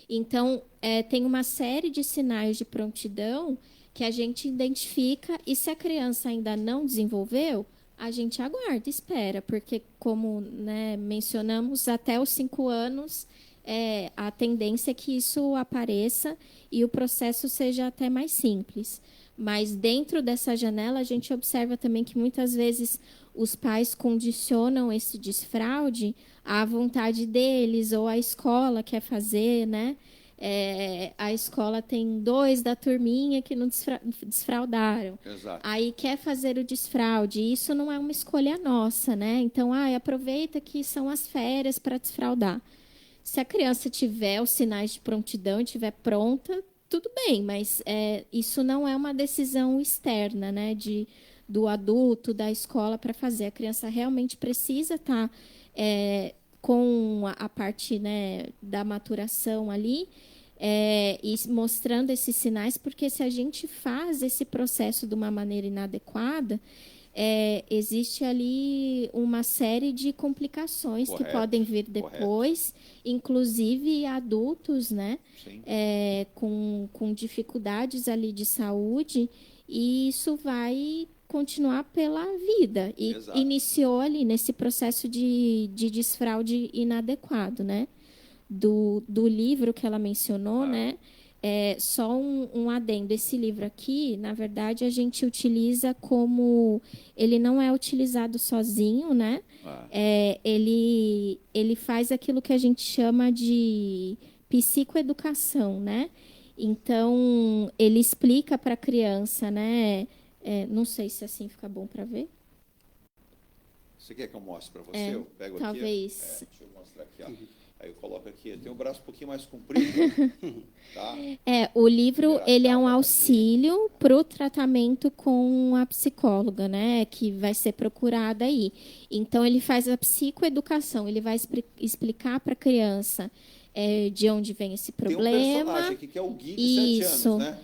Então, tem uma série de sinais de prontidão que a gente identifica, e se a criança ainda não desenvolveu, a gente aguarda, espera, porque, como, né, mencionamos, até os 5 anos, a tendência é que isso apareça e o processo seja até mais simples. Mas dentro dessa janela, a gente observa também que muitas vezes os pais condicionam esse desfraude à vontade deles, ou a escola quer fazer, né? A escola tem 2 da turminha que não desfraudaram. Exato. Aí quer fazer o desfraude. E isso não é uma escolha nossa, né? Então, aproveita que são as férias para desfraudar. Se a criança tiver os sinais de prontidão, estiver pronta, tudo bem, mas isso não é uma decisão externa, né, do adulto, da escola para fazer. A criança realmente precisa estar com a parte, né, da maturação ali, e mostrando esses sinais, porque se a gente faz esse processo de uma maneira inadequada, existe ali uma série de complicações que podem vir depois, inclusive adultos, né, com dificuldades ali de saúde, e isso vai continuar pela vida. E Exato. iniciou ali nesse processo de desfraude inadequado, né? Do livro que ela mencionou, né? Só um adendo. Esse livro aqui, na verdade, a gente utiliza como... Ele não é utilizado sozinho, né? Ele faz aquilo que a gente chama de psicoeducação, né? Então, ele explica para a criança, né? Não sei se assim fica bom para ver. Você quer que eu mostre para você? Eu pego talvez. aqui. Deixa eu mostrar aqui, ó. Aí eu coloco aqui. Eu tenho o braço um pouquinho mais comprido. Tá? O livro, ele é um auxílio para o tratamento com a psicóloga, né? Que vai ser procurada aí. Então, ele faz a psicoeducação. Ele vai explicar para a criança de onde vem esse problema. Tem um personagem aqui que é o Gui de 7 anos, né?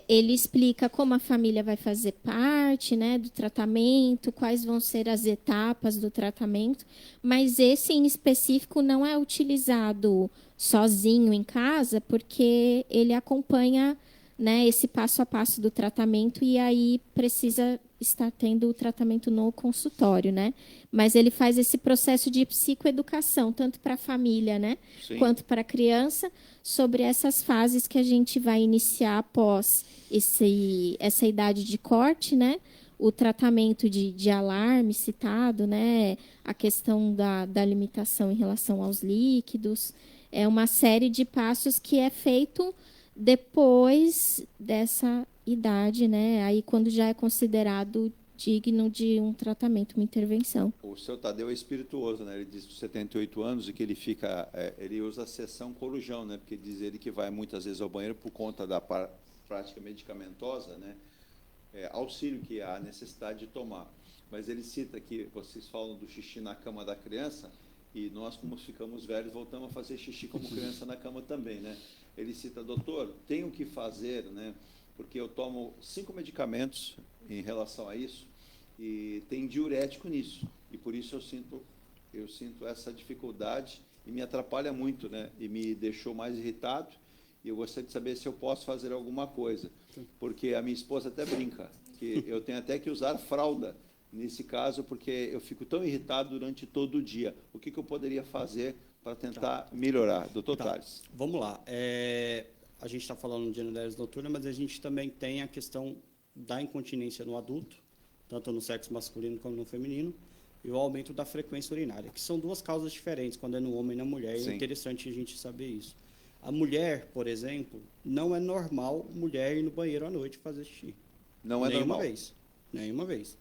Ele explica como a família vai fazer parte, né, do tratamento, quais vão ser as etapas do tratamento, mas esse em específico não é utilizado sozinho em casa, porque ele acompanha, né, esse passo a passo do tratamento, e aí precisa estar tendo o tratamento no consultório, né? Mas ele faz esse processo de psicoeducação, tanto para a família, né, quanto para a criança, sobre essas fases que a gente vai iniciar após essa idade de corte, né? O tratamento de alarme citado, né? A questão da limitação em relação aos líquidos. É uma série de passos que é feito depois dessa idade, né? Aí quando já é considerado digno de um tratamento, uma intervenção. O seu Tadeu é espirituoso, né? Ele diz que 78 anos e que ele fica, ele usa a sessão corujão, né? Porque diz ele que vai muitas vezes ao banheiro por conta da prática medicamentosa, né? Auxílio que há necessidade de tomar. Mas ele cita que vocês falam do xixi na cama da criança, e nós, como ficamos velhos, voltamos a fazer xixi como criança na cama também, né? Ele cita, doutor, tenho que fazer, né? Porque eu tomo 5 medicamentos em relação a isso, e tem diurético nisso, e por isso eu sinto essa dificuldade, e me atrapalha muito, né? E me deixou mais irritado, e eu gostaria de saber se eu posso fazer alguma coisa, porque a minha esposa até brinca, que eu tenho até que usar fralda, nesse caso, porque eu fico tão irritado durante todo o dia. O que eu poderia fazer para tentar melhorar? Doutor Tales. Vamos lá. A gente está falando de anedoridese noturna, mas a gente também tem a questão da incontinência no adulto, tanto no sexo masculino como no feminino. e o aumento da frequência urinária, que são duas causas diferentes, quando é no homem e na mulher, e Sim. é interessante a gente saber isso. A mulher, por exemplo, não é normal mulher ir no banheiro à noite fazer xixi. Não é Nenhuma normal. vez. Nenhuma vez.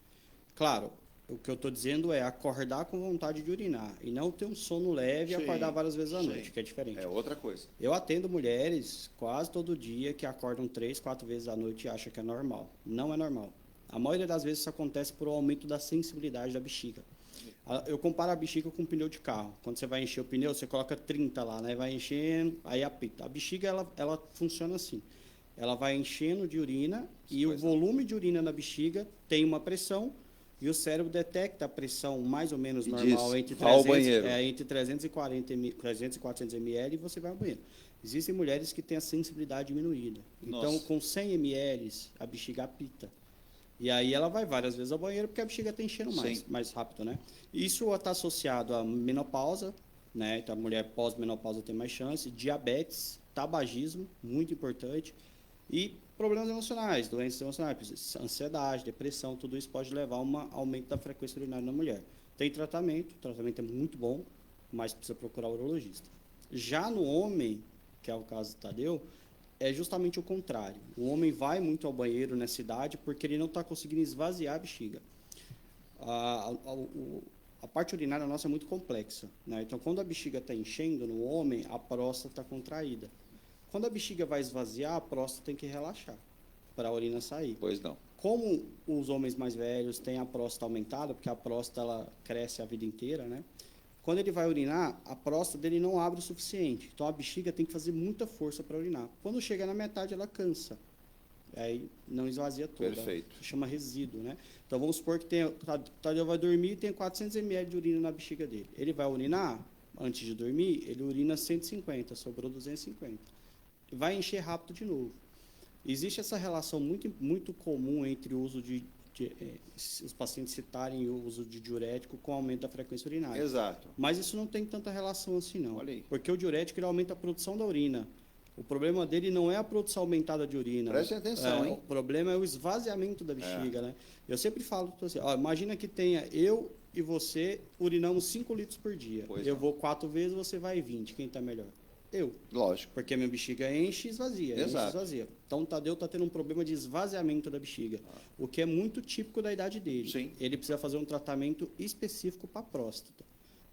Claro, o que eu estou dizendo é acordar com vontade de urinar e não ter um sono leve e Sim, acordar várias vezes à sim. noite, que é diferente. É outra coisa. Eu atendo mulheres quase todo dia que acordam 3, 4 vezes à noite e acham que é normal. Não é normal. A maioria das vezes isso acontece por um aumento da sensibilidade da bexiga. Eu comparo a bexiga com um pneu de carro. Quando você vai encher o pneu, você coloca 30 lá, né? Vai enchendo, aí apita. A bexiga, ela funciona assim. Ela vai enchendo de urina e o volume de urina na bexiga tem uma pressão e o cérebro detecta a pressão mais ou menos E normal diz, entre "Vá ao 300, banheiro." entre 300 e 400 ml e você vai ao banheiro. Existem mulheres que têm a sensibilidade diminuída. Então, Nossa. com 100 ml, a bexiga apita. E aí ela vai várias vezes ao banheiro porque a bexiga está enchendo Sim. mais rápido, né? Isso está associado à menopausa, né? Então, a mulher pós-menopausa tem mais chance, diabetes, tabagismo, muito importante, e problemas emocionais, doenças emocionais, ansiedade, depressão, tudo isso pode levar a um aumento da frequência urinária na mulher. Tem tratamento, o tratamento é muito bom, mas precisa procurar o urologista. Já no homem, que é o caso do Tadeu, é justamente o contrário. O homem vai muito ao banheiro nessa idade porque ele não está conseguindo esvaziar a bexiga. A parte urinária nossa é muito complexa, né? Então, quando a bexiga está enchendo no homem, a próstata está contraída. Quando a bexiga vai esvaziar, a próstata tem que relaxar para a urina sair. Pois não. Como os homens mais velhos têm a próstata aumentada, porque a próstata ela cresce a vida inteira, né? Quando ele vai urinar, a próstata dele não abre o suficiente. Então, a bexiga tem que fazer muita força para urinar. Quando chega na metade, ela cansa. Aí não esvazia toda. Perfeito. Chama resíduo, né? Então, vamos supor que o Tadeu vai dormir e tem 400 ml de urina na bexiga dele. Ele vai urinar, antes de dormir, ele urina 150, sobrou 250. Vai encher rápido de novo. Existe essa relação muito comum entre o uso os pacientes citarem o uso de diurético com o aumento da frequência urinária. Exato. Mas isso não tem tanta relação assim, não. Olha aí. Porque o diurético ele aumenta a produção da urina. O problema dele não é a produção aumentada de urina. Prestem atenção, hein? O problema é o esvaziamento da bexiga, né? Eu sempre falo assim, ó, imagina que tenha eu e você urinamos 5 litros por dia. Pois eu não. vou 4 vezes, você vai 20. Quem está melhor? Eu. Lógico. Porque a minha bexiga enche e esvazia. Enche e Exato. esvazia. Então o Tadeu está tendo um problema de esvaziamento da bexiga, o que é muito típico da idade dele. Sim. Ele precisa fazer um tratamento específico para a próstata.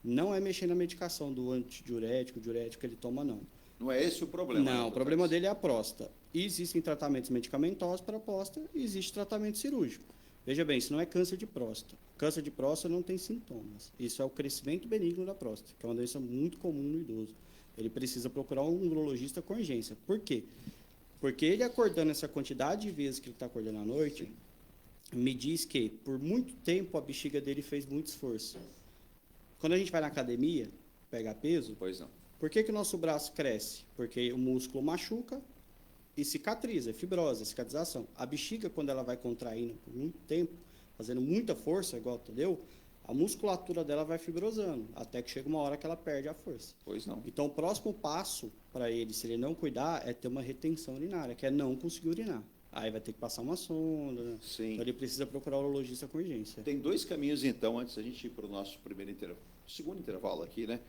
Não é mexer na medicação do antidiurético, diurético que ele toma, não. Não é esse o problema. né, Não, o doutor? problema dele é a próstata. E existem tratamentos medicamentosos para a próstata e existe tratamento cirúrgico. Veja bem, isso não é câncer de próstata. Câncer de próstata não tem sintomas. Isso é o crescimento benigno da próstata, que é uma doença muito comum no idoso. Ele precisa procurar um urologista com urgência. Por quê? Porque ele acordando essa quantidade de vezes que ele está acordando à noite, me diz que, por muito tempo, a bexiga dele fez muito esforço. Quando a gente vai na academia, pegar peso, Pois não. por que o nosso braço cresce? Porque o músculo machuca e cicatriza, é fibrose, é cicatrização. A bexiga, quando ela vai contraindo por muito tempo, fazendo muita força, igual entendeu? A musculatura dela vai fibrosando, até que chega uma hora que ela perde a força. Pois não. Então, o próximo passo para ele, se ele não cuidar, é ter uma retenção urinária, que é não conseguir urinar. Aí vai ter que passar uma sonda, né? Sim. Então ele precisa procurar o urologista com urgência. Tem dois caminhos, então, antes da gente ir para o nosso segundo intervalo aqui, né?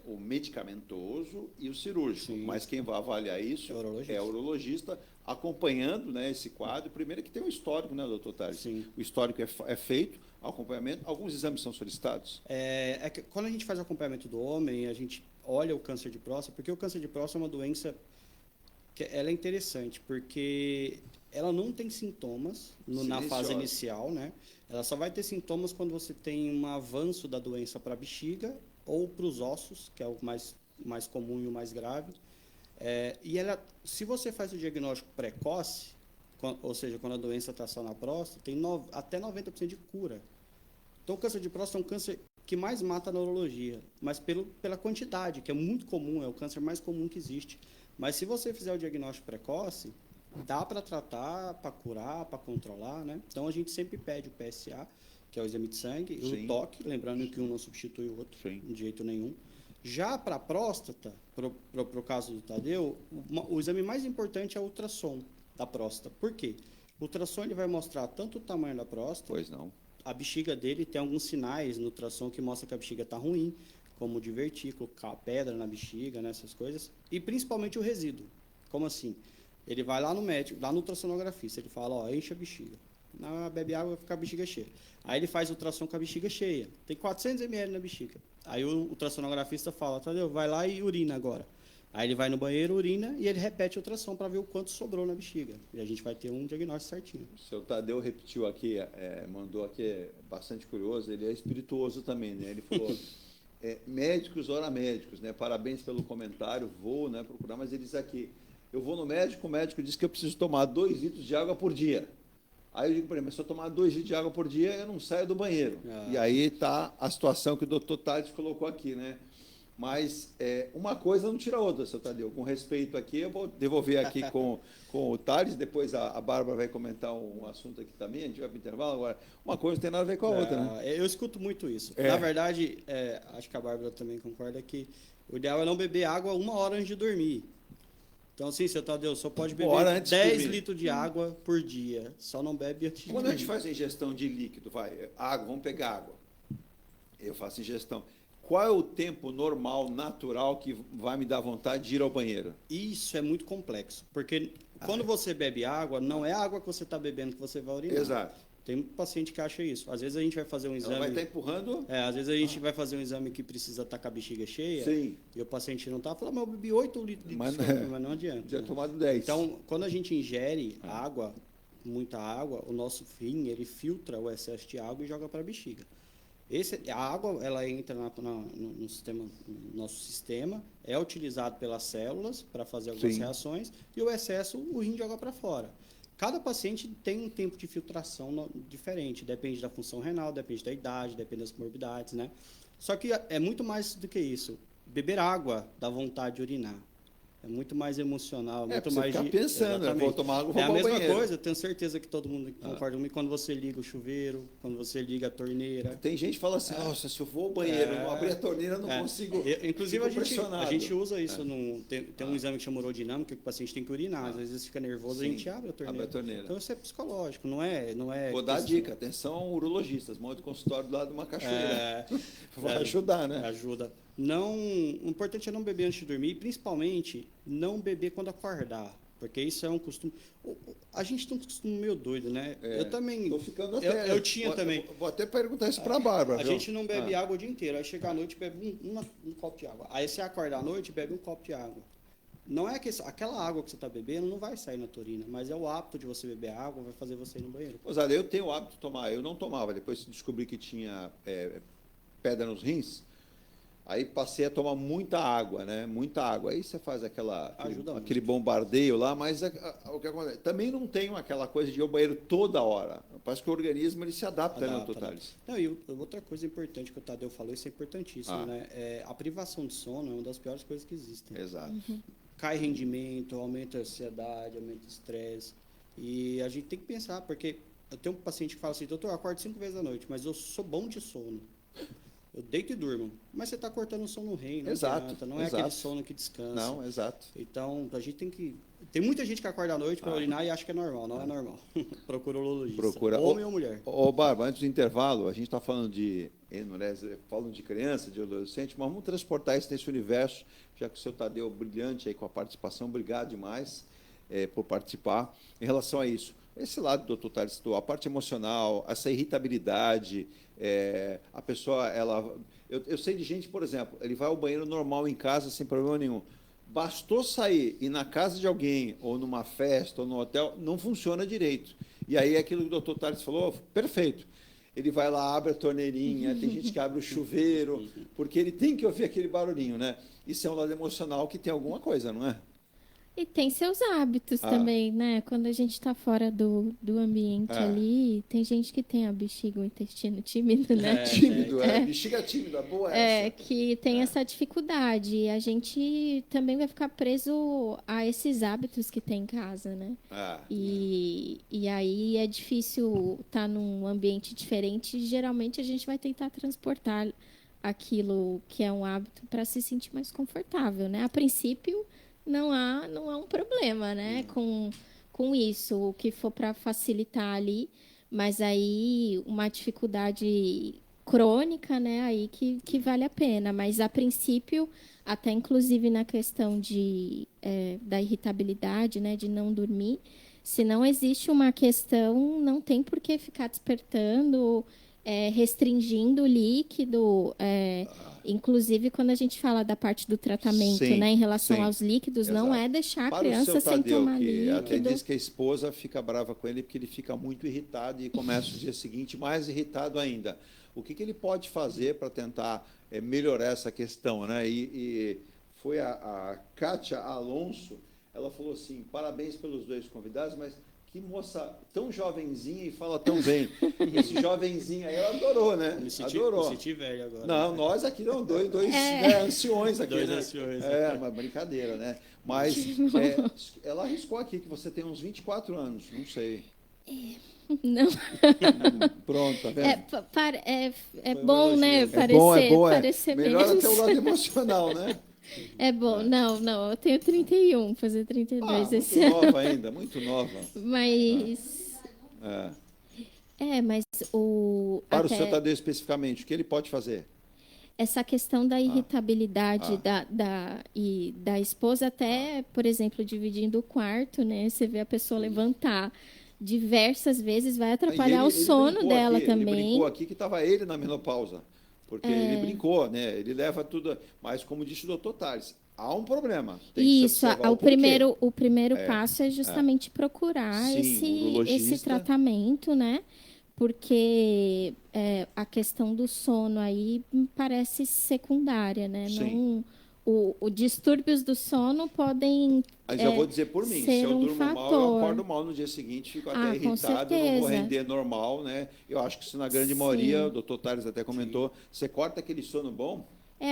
O medicamentoso e o cirúrgico. Sim. Mas quem vai avaliar isso é o urologista, acompanhando, né, esse quadro. Primeiro que tem um histórico, né, doutor Tales? Sim. O histórico é feito, acompanhamento. Alguns exames são solicitados? É que quando a gente faz o acompanhamento do homem, a gente olha o câncer de próstata, porque o câncer de próstata é uma doença que ela é interessante, porque ela não tem sintomas na fase inicial, né? Ela só vai ter sintomas quando você tem um avanço da doença para a bexiga ou para os ossos, que é o mais comum e o mais grave. E ela, se você faz o diagnóstico precoce, ou seja, quando a doença está só na próstata, tem até 90% de cura. Então, o câncer de próstata é um câncer que mais mata na urologia, mas pela quantidade, que é muito comum, é o câncer mais comum que existe. Mas se você fizer o diagnóstico precoce, dá para tratar, para curar, para controlar, né? Então, a gente sempre pede o PSA, que é o exame de sangue, e Sim. o toque, lembrando que um não substitui o outro, Sim. de jeito nenhum. Já para a próstata, para o caso do Tadeu, o exame mais importante é o ultrassom da próstata. Por quê? O ultrassom ele vai mostrar tanto o tamanho da próstata, Pois não. a bexiga dele tem alguns sinais no ultrassom que mostram que a bexiga está ruim, como divertículo, pedra na bexiga, né, essas coisas. E principalmente o resíduo. Como assim? Ele vai lá no médico, lá no ultrassonografista, ele fala, ó, enche a bexiga. Não, bebe água, vai ficar a bexiga cheia. Aí ele faz ultrassom com a bexiga cheia. Tem 400 ml na bexiga. Aí o ultrassonografista fala, Tadeu, vai lá e urina agora. Aí ele vai no banheiro, urina, e ele repete a ultrassom para ver o quanto sobrou na bexiga. E a gente vai ter um diagnóstico certinho. O seu Tadeu repetiu aqui, mandou aqui, é bastante curioso, ele é espirituoso também, né? Ele falou, médicos, ora médicos, né? Parabéns pelo comentário, vou, né, procurar, mas ele diz aqui, eu vou no médico, o médico diz que eu preciso tomar 2 litros de água por dia. Aí eu digo para ele, mas se eu tomar 2 litros de água por dia, eu não saio do banheiro. E aí está a situação que o doutor Tales colocou aqui, né? Mas uma coisa não tira a outra, seu Tadeu. Com respeito aqui, eu vou devolver aqui com o Tales, depois a Bárbara vai comentar um assunto aqui também, a gente vai para o intervalo. Agora, uma coisa não tem nada a ver com a outra, né? Eu escuto muito isso. Na verdade, acho que a Bárbara também concorda que o ideal é não beber água 1 hora antes de dormir. Então, assim, seu Tadeu, só pode beber 10 litros de água por dia. Só não bebe antes de dormir. Quando a gente faz a ingestão de líquido, água, vamos pegar água. Eu faço ingestão. Qual é o tempo normal, natural, que vai me dar vontade de ir ao banheiro? Isso é muito complexo, porque quando você bebe água, não é a água que você está bebendo que você vai urinar. Exato. Tem paciente que acha isso. Às vezes a gente vai fazer um exame... Ela vai estar empurrando... às vezes a gente vai fazer um exame que precisa estar com a bexiga cheia. Sim. E o paciente não está, fala, mas eu bebi 8 litros de mas não adianta. Já tomado 10. Então, quando a gente ingere água, muita água, o nosso rim, ele filtra o excesso de água e joga para a bexiga. A água, ela entra no nosso sistema, é utilizado pelas células para fazer algumas reações, e o excesso o rim joga para fora. Cada paciente tem um tempo de filtração diferente, depende da função renal, depende da idade, depende das comorbidades, né? Só que é muito mais do que isso. Beber água dá vontade de urinar. É muito mais emocional, muito mais de... pensando, vou tomar água, vou a mesma coisa, eu tenho certeza que todo mundo concorda comigo, quando você liga o chuveiro, quando você liga a torneira. Tem gente que fala assim, nossa, se eu vou ao banheiro, não abrir a torneira, eu não consigo. Inclusive, a gente usa isso, tem um exame que chama urodinâmica, que o paciente tem que urinar, às vezes fica nervoso, a gente abre a torneira. Então, isso é psicológico, não é vou dar a dica, atenção, urologistas, monte consultório do lado de uma cachoeira. Vai ajudar, né? Ajuda. O importante é não beber antes de dormir, e principalmente não beber quando acordar, porque isso é um costume. A gente tem um costume meio doido, né? Eu também. Estou ficando até. Eu tinha também. Vou até perguntar isso para a Bárbara. A gente não bebe água o dia inteiro. Aí chega à noite bebe um copo de água. Aí você acorda à noite bebe um copo de água. Não é que aquela água que você está bebendo não vai sair na turina, mas é o hábito de você beber água, vai fazer você ir no banheiro. Osada, eu tenho o hábito de tomar. Eu não tomava. Depois descobri que tinha pedra nos rins. Aí passei a tomar muita água, né? Muita água. Aí você faz aquele bombardeio lá, mas o que acontece? Também não tenho aquela coisa de ir ao banheiro toda hora. Parece que o organismo ele se adapta, né, Totales? Não, e outra coisa importante que o Tadeu falou, isso é importantíssimo, né? A privação de sono é uma das piores coisas que existem. Exato. Cai rendimento, aumenta a ansiedade, aumenta o estresse. E a gente tem que pensar, porque eu tenho um paciente que fala assim, doutor, eu acordo 5 vezes à noite, mas eu sou bom de sono. Eu deito e durmo. Mas você está cortando o sono rei, não adianta, não é aquele sono que descansa. Não, exato. Então, a gente tem que... Tem muita gente que acorda à noite para urinar e acha que é normal. Não é normal. Procura o urologista. Homem ou mulher. Bárbara, antes do intervalo, a gente está falando falando de criança, de adolescente, mas vamos transportar isso nesse universo, já que o seu Tadeu brilhante aí com a participação. Obrigado demais por participar. Em relação a isso, esse lado, doutor Tales, a parte emocional, essa irritabilidade, a pessoa, eu sei de gente, por exemplo, ele vai ao banheiro normal em casa sem problema nenhum. Bastou sair e na casa de alguém, ou numa festa, ou no hotel, não funciona direito. E aí aquilo que o doutor Tales falou, perfeito. Ele vai lá, abre a torneirinha, tem gente que abre o chuveiro, porque ele tem que ouvir aquele barulhinho, né? Isso é um lado emocional que tem alguma coisa, não é? E tem seus hábitos também, né? Quando a gente está fora do ambiente ali, tem gente que tem a bexiga, o intestino tímido, né? Tímido, bexiga tímida, boa essa. Que tem essa dificuldade. E a gente também vai ficar preso a esses hábitos que tem em casa, né? E aí é difícil estar num ambiente diferente. Geralmente a gente vai tentar transportar aquilo que é um hábito para se sentir mais confortável, né? A princípio, não há um problema, né, com isso, o que for para facilitar ali, Mas aí uma dificuldade crônica, né, aí que vale a pena. Mas a princípio, até inclusive na questão da irritabilidade, né, de não dormir, se não existe uma questão, não tem por que ficar despertando, restringindo o líquido. Inclusive, quando a gente fala da parte do tratamento, Sim, né, em relação sim. aos líquidos, não Exato. é deixar a Para o criança seu sem Tadeu, tomar que até líquido. diz que a esposa fica brava com ele porque ele fica muito irritado e começa o dia seguinte mais irritado ainda. O que ele pode fazer para tentar melhorar essa questão, né? E foi a Kátia Alonso, ela falou assim, parabéns pelos 2 convidados, mas que moça tão jovenzinha e fala tão bem. Esse jovenzinho aí, ela adorou, né? Adorou. Me senti velho agora. Não, nós aqui não, dois né, anciões aqui. 2 né? anciões. Uma brincadeira, né? Mas ela arriscou aqui que você tem uns 24 anos, não sei. Não. Pronto, tá vendo? É bom, né? Parecer Melhor menos. até o lado emocional, né? É bom. Não, eu tenho 31, fazer 32 esse muito ano. nova ainda, muito nova. Mas... mas o... Para o seu Tadeu especificamente, o que ele pode fazer? Essa questão da irritabilidade da esposa, até, por exemplo, dividindo o quarto, né? Você vê a pessoa levantar diversas vezes, vai atrapalhar o sono dela também. Ele brincou aqui que estava ele na menopausa, porque ele brincou, né? Ele leva tudo, mas como disse o doutor Tales, há um problema. Tem que se observar o primeiro passo é justamente procurar esse tratamento, né? Porque a questão do sono aí parece secundária, né? Sim. Os distúrbios do sono podem Mas eu vou dizer por mim, se eu durmo mal, eu acordo mal no dia seguinte, fico até irritado, não vou render normal, né? Eu acho que isso na grande maioria, o doutor Tales até comentou, você corta aquele sono bom?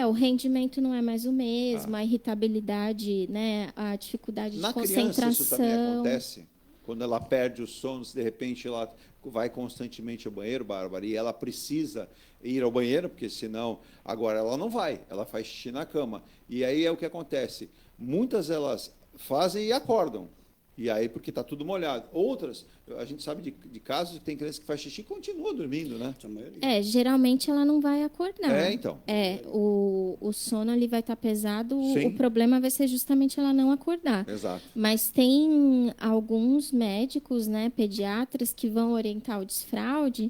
O rendimento não é mais o mesmo, a irritabilidade, né? A dificuldade de concentração. Na criança isso também acontece? Quando ela perde o sono, se de repente ela vai constantemente ao banheiro, Bárbara, e ela precisa ir ao banheiro, porque senão, agora ela não vai, ela faz xixi na cama. E aí é o que acontece. Muitas elas fazem e acordam. E aí, porque está tudo molhado. Outras, a gente sabe de casos que tem criança que faz xixi e continua dormindo, né? Geralmente ela não vai acordar. Então. O sono ali vai estar pesado, Sim. o problema vai ser justamente ela não acordar. Exato. Mas tem alguns médicos, né, pediatras, que vão orientar o desfraude,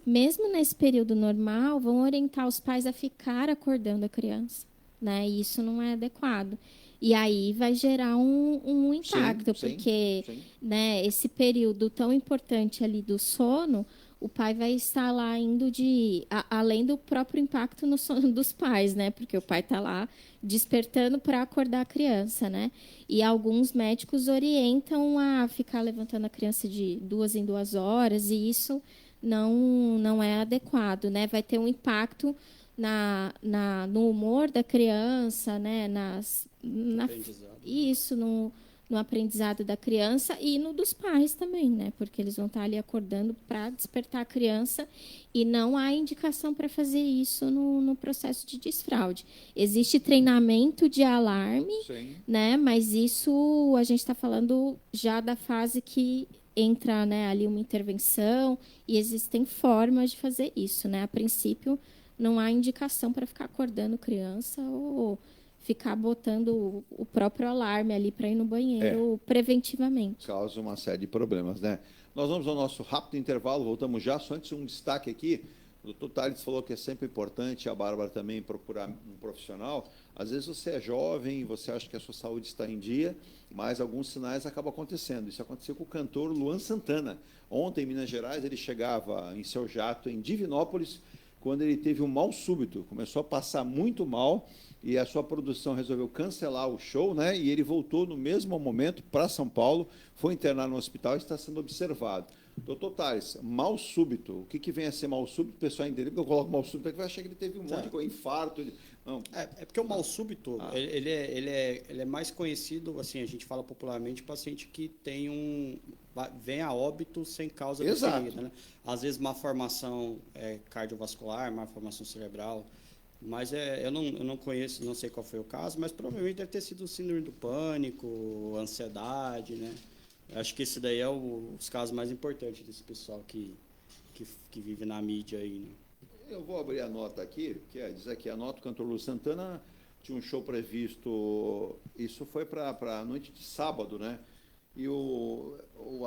mesmo nesse período normal, vão orientar os pais a ficar acordando a criança, né? E isso não é adequado. E aí vai gerar um impacto, porque né, esse período tão importante ali do sono, o pai vai estar lá indo além do próprio impacto no sono dos pais, né? Porque o pai está lá despertando para acordar a criança, né? E alguns médicos orientam a ficar levantando a criança de 2 em 2 horas, e isso não é adequado, né? Vai ter um impacto no humor da criança, né? No aprendizado da criança e no dos pais também, né? Porque eles vão estar ali acordando para despertar a criança, e não há indicação para fazer isso no processo de desfraude. Existe treinamento de alarme, né? Mas isso a gente está falando já da fase que entra, né, ali uma intervenção, e existem formas de fazer isso, né? A princípio, não há indicação para ficar acordando criança ou ficar botando o próprio alarme ali para ir no banheiro preventivamente. Causa uma série de problemas, né? Nós vamos ao nosso rápido intervalo, voltamos já. Só antes um destaque aqui, o doutor Tales falou que é sempre importante, a Bárbara também, procurar um profissional. Às vezes você é jovem, você acha que a sua saúde está em dia, mas alguns sinais acabam acontecendo. Isso aconteceu com o cantor Luan Santana. Ontem, em Minas Gerais, ele chegava em seu jato em Divinópolis, quando ele teve um mal súbito, começou a passar muito mal, e a sua produção resolveu cancelar o show, né? E ele voltou no mesmo momento para São Paulo, foi internar no hospital e está sendo observado. Doutor Tales, mal súbito, o que vem a ser mal súbito? O pessoal entende, porque eu coloco mal súbito, porque vai achar que ele teve um monte de infarto. Não. É porque o mal súbito, ele é mais conhecido, assim, a gente fala popularmente, paciente que tem vem a óbito sem causa definida, né? Às vezes má formação cardiovascular, má formação cerebral, mas eu não conheço, não sei qual foi o caso, mas provavelmente deve ter sido síndrome do pânico, ansiedade, né? Acho que esse daí é os casos mais importantes desse pessoal que vive na mídia aí, né? Eu vou abrir a nota aqui, que diz aqui, a nota do cantor Lu Santana tinha um show previsto, isso foi para a noite de sábado, né? E o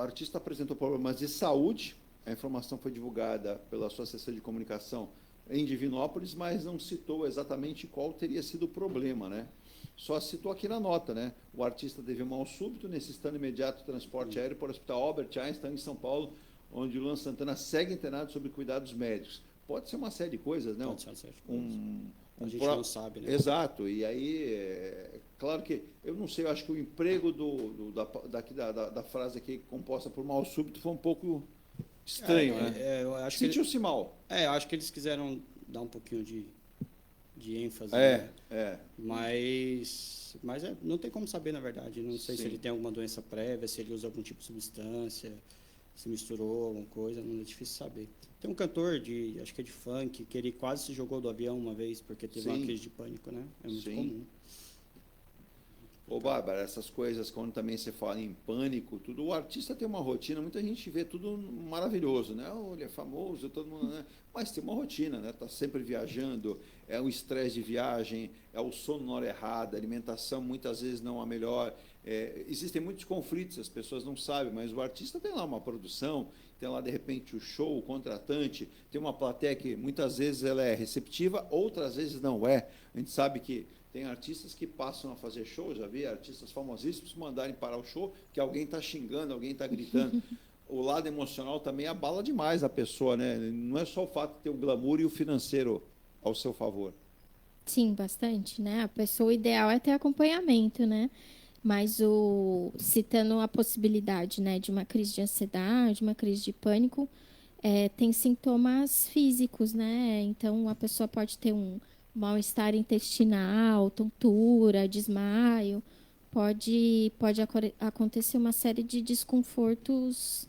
artista apresentou problemas de saúde, a informação foi divulgada pela sua assessoria de comunicação em Divinópolis, mas não citou exatamente qual teria sido o problema, né? Só citou aqui na nota, né? O artista teve um mal súbito, necessitando imediato transporte aéreo para o Hospital Albert Einstein, em São Paulo, onde o Luan Santana segue internado sob cuidados médicos. Pode ser uma série de coisas, né? Pode ser uma série de coisas. A gente não sabe, né? Exato. E aí, claro que, eu não sei, eu acho que o emprego da frase aqui, composta por mal súbito, foi um pouco estranho, né? Eu acho sentiu-se mal. Eu acho que eles quiseram dar um pouquinho de ênfase, né? Mas não tem como saber, na verdade. Não sei Sim. se ele tem alguma doença prévia, se ele usa algum tipo de substância, se misturou alguma coisa, não é difícil saber. Tem um cantor acho que é de funk, que ele quase se jogou do avião uma vez, porque teve uma crise de pânico, né? É muito comum. Ô, Bárbara, essas coisas, quando também você fala em pânico, tudo, o artista tem uma rotina, muita gente vê tudo maravilhoso, né? Oh, ele é famoso, todo mundo, né? Mas tem uma rotina, né? Tá sempre viajando, é o estresse de viagem, é o sono na hora errada, a alimentação muitas vezes não a melhor. Existem muitos conflitos, as pessoas não sabem, mas o artista tem lá uma produção, tem lá de repente o show, o contratante, tem uma plateia que muitas vezes ela é receptiva, outras vezes não é. A gente sabe que tem artistas que passam a fazer show, já vi artistas famosíssimos mandarem parar o show, que alguém está xingando, alguém está gritando. O lado emocional também abala demais a pessoa, né? Não é só o fato de ter o glamour e o financeiro ao seu favor. Sim, bastante, né? A pessoa ideal é ter acompanhamento, né? Mas citando a possibilidade, né, de uma crise de ansiedade, uma crise de pânico, tem sintomas físicos, né? Então, a pessoa pode ter um mal-estar intestinal, tontura, desmaio, pode acontecer uma série de desconfortos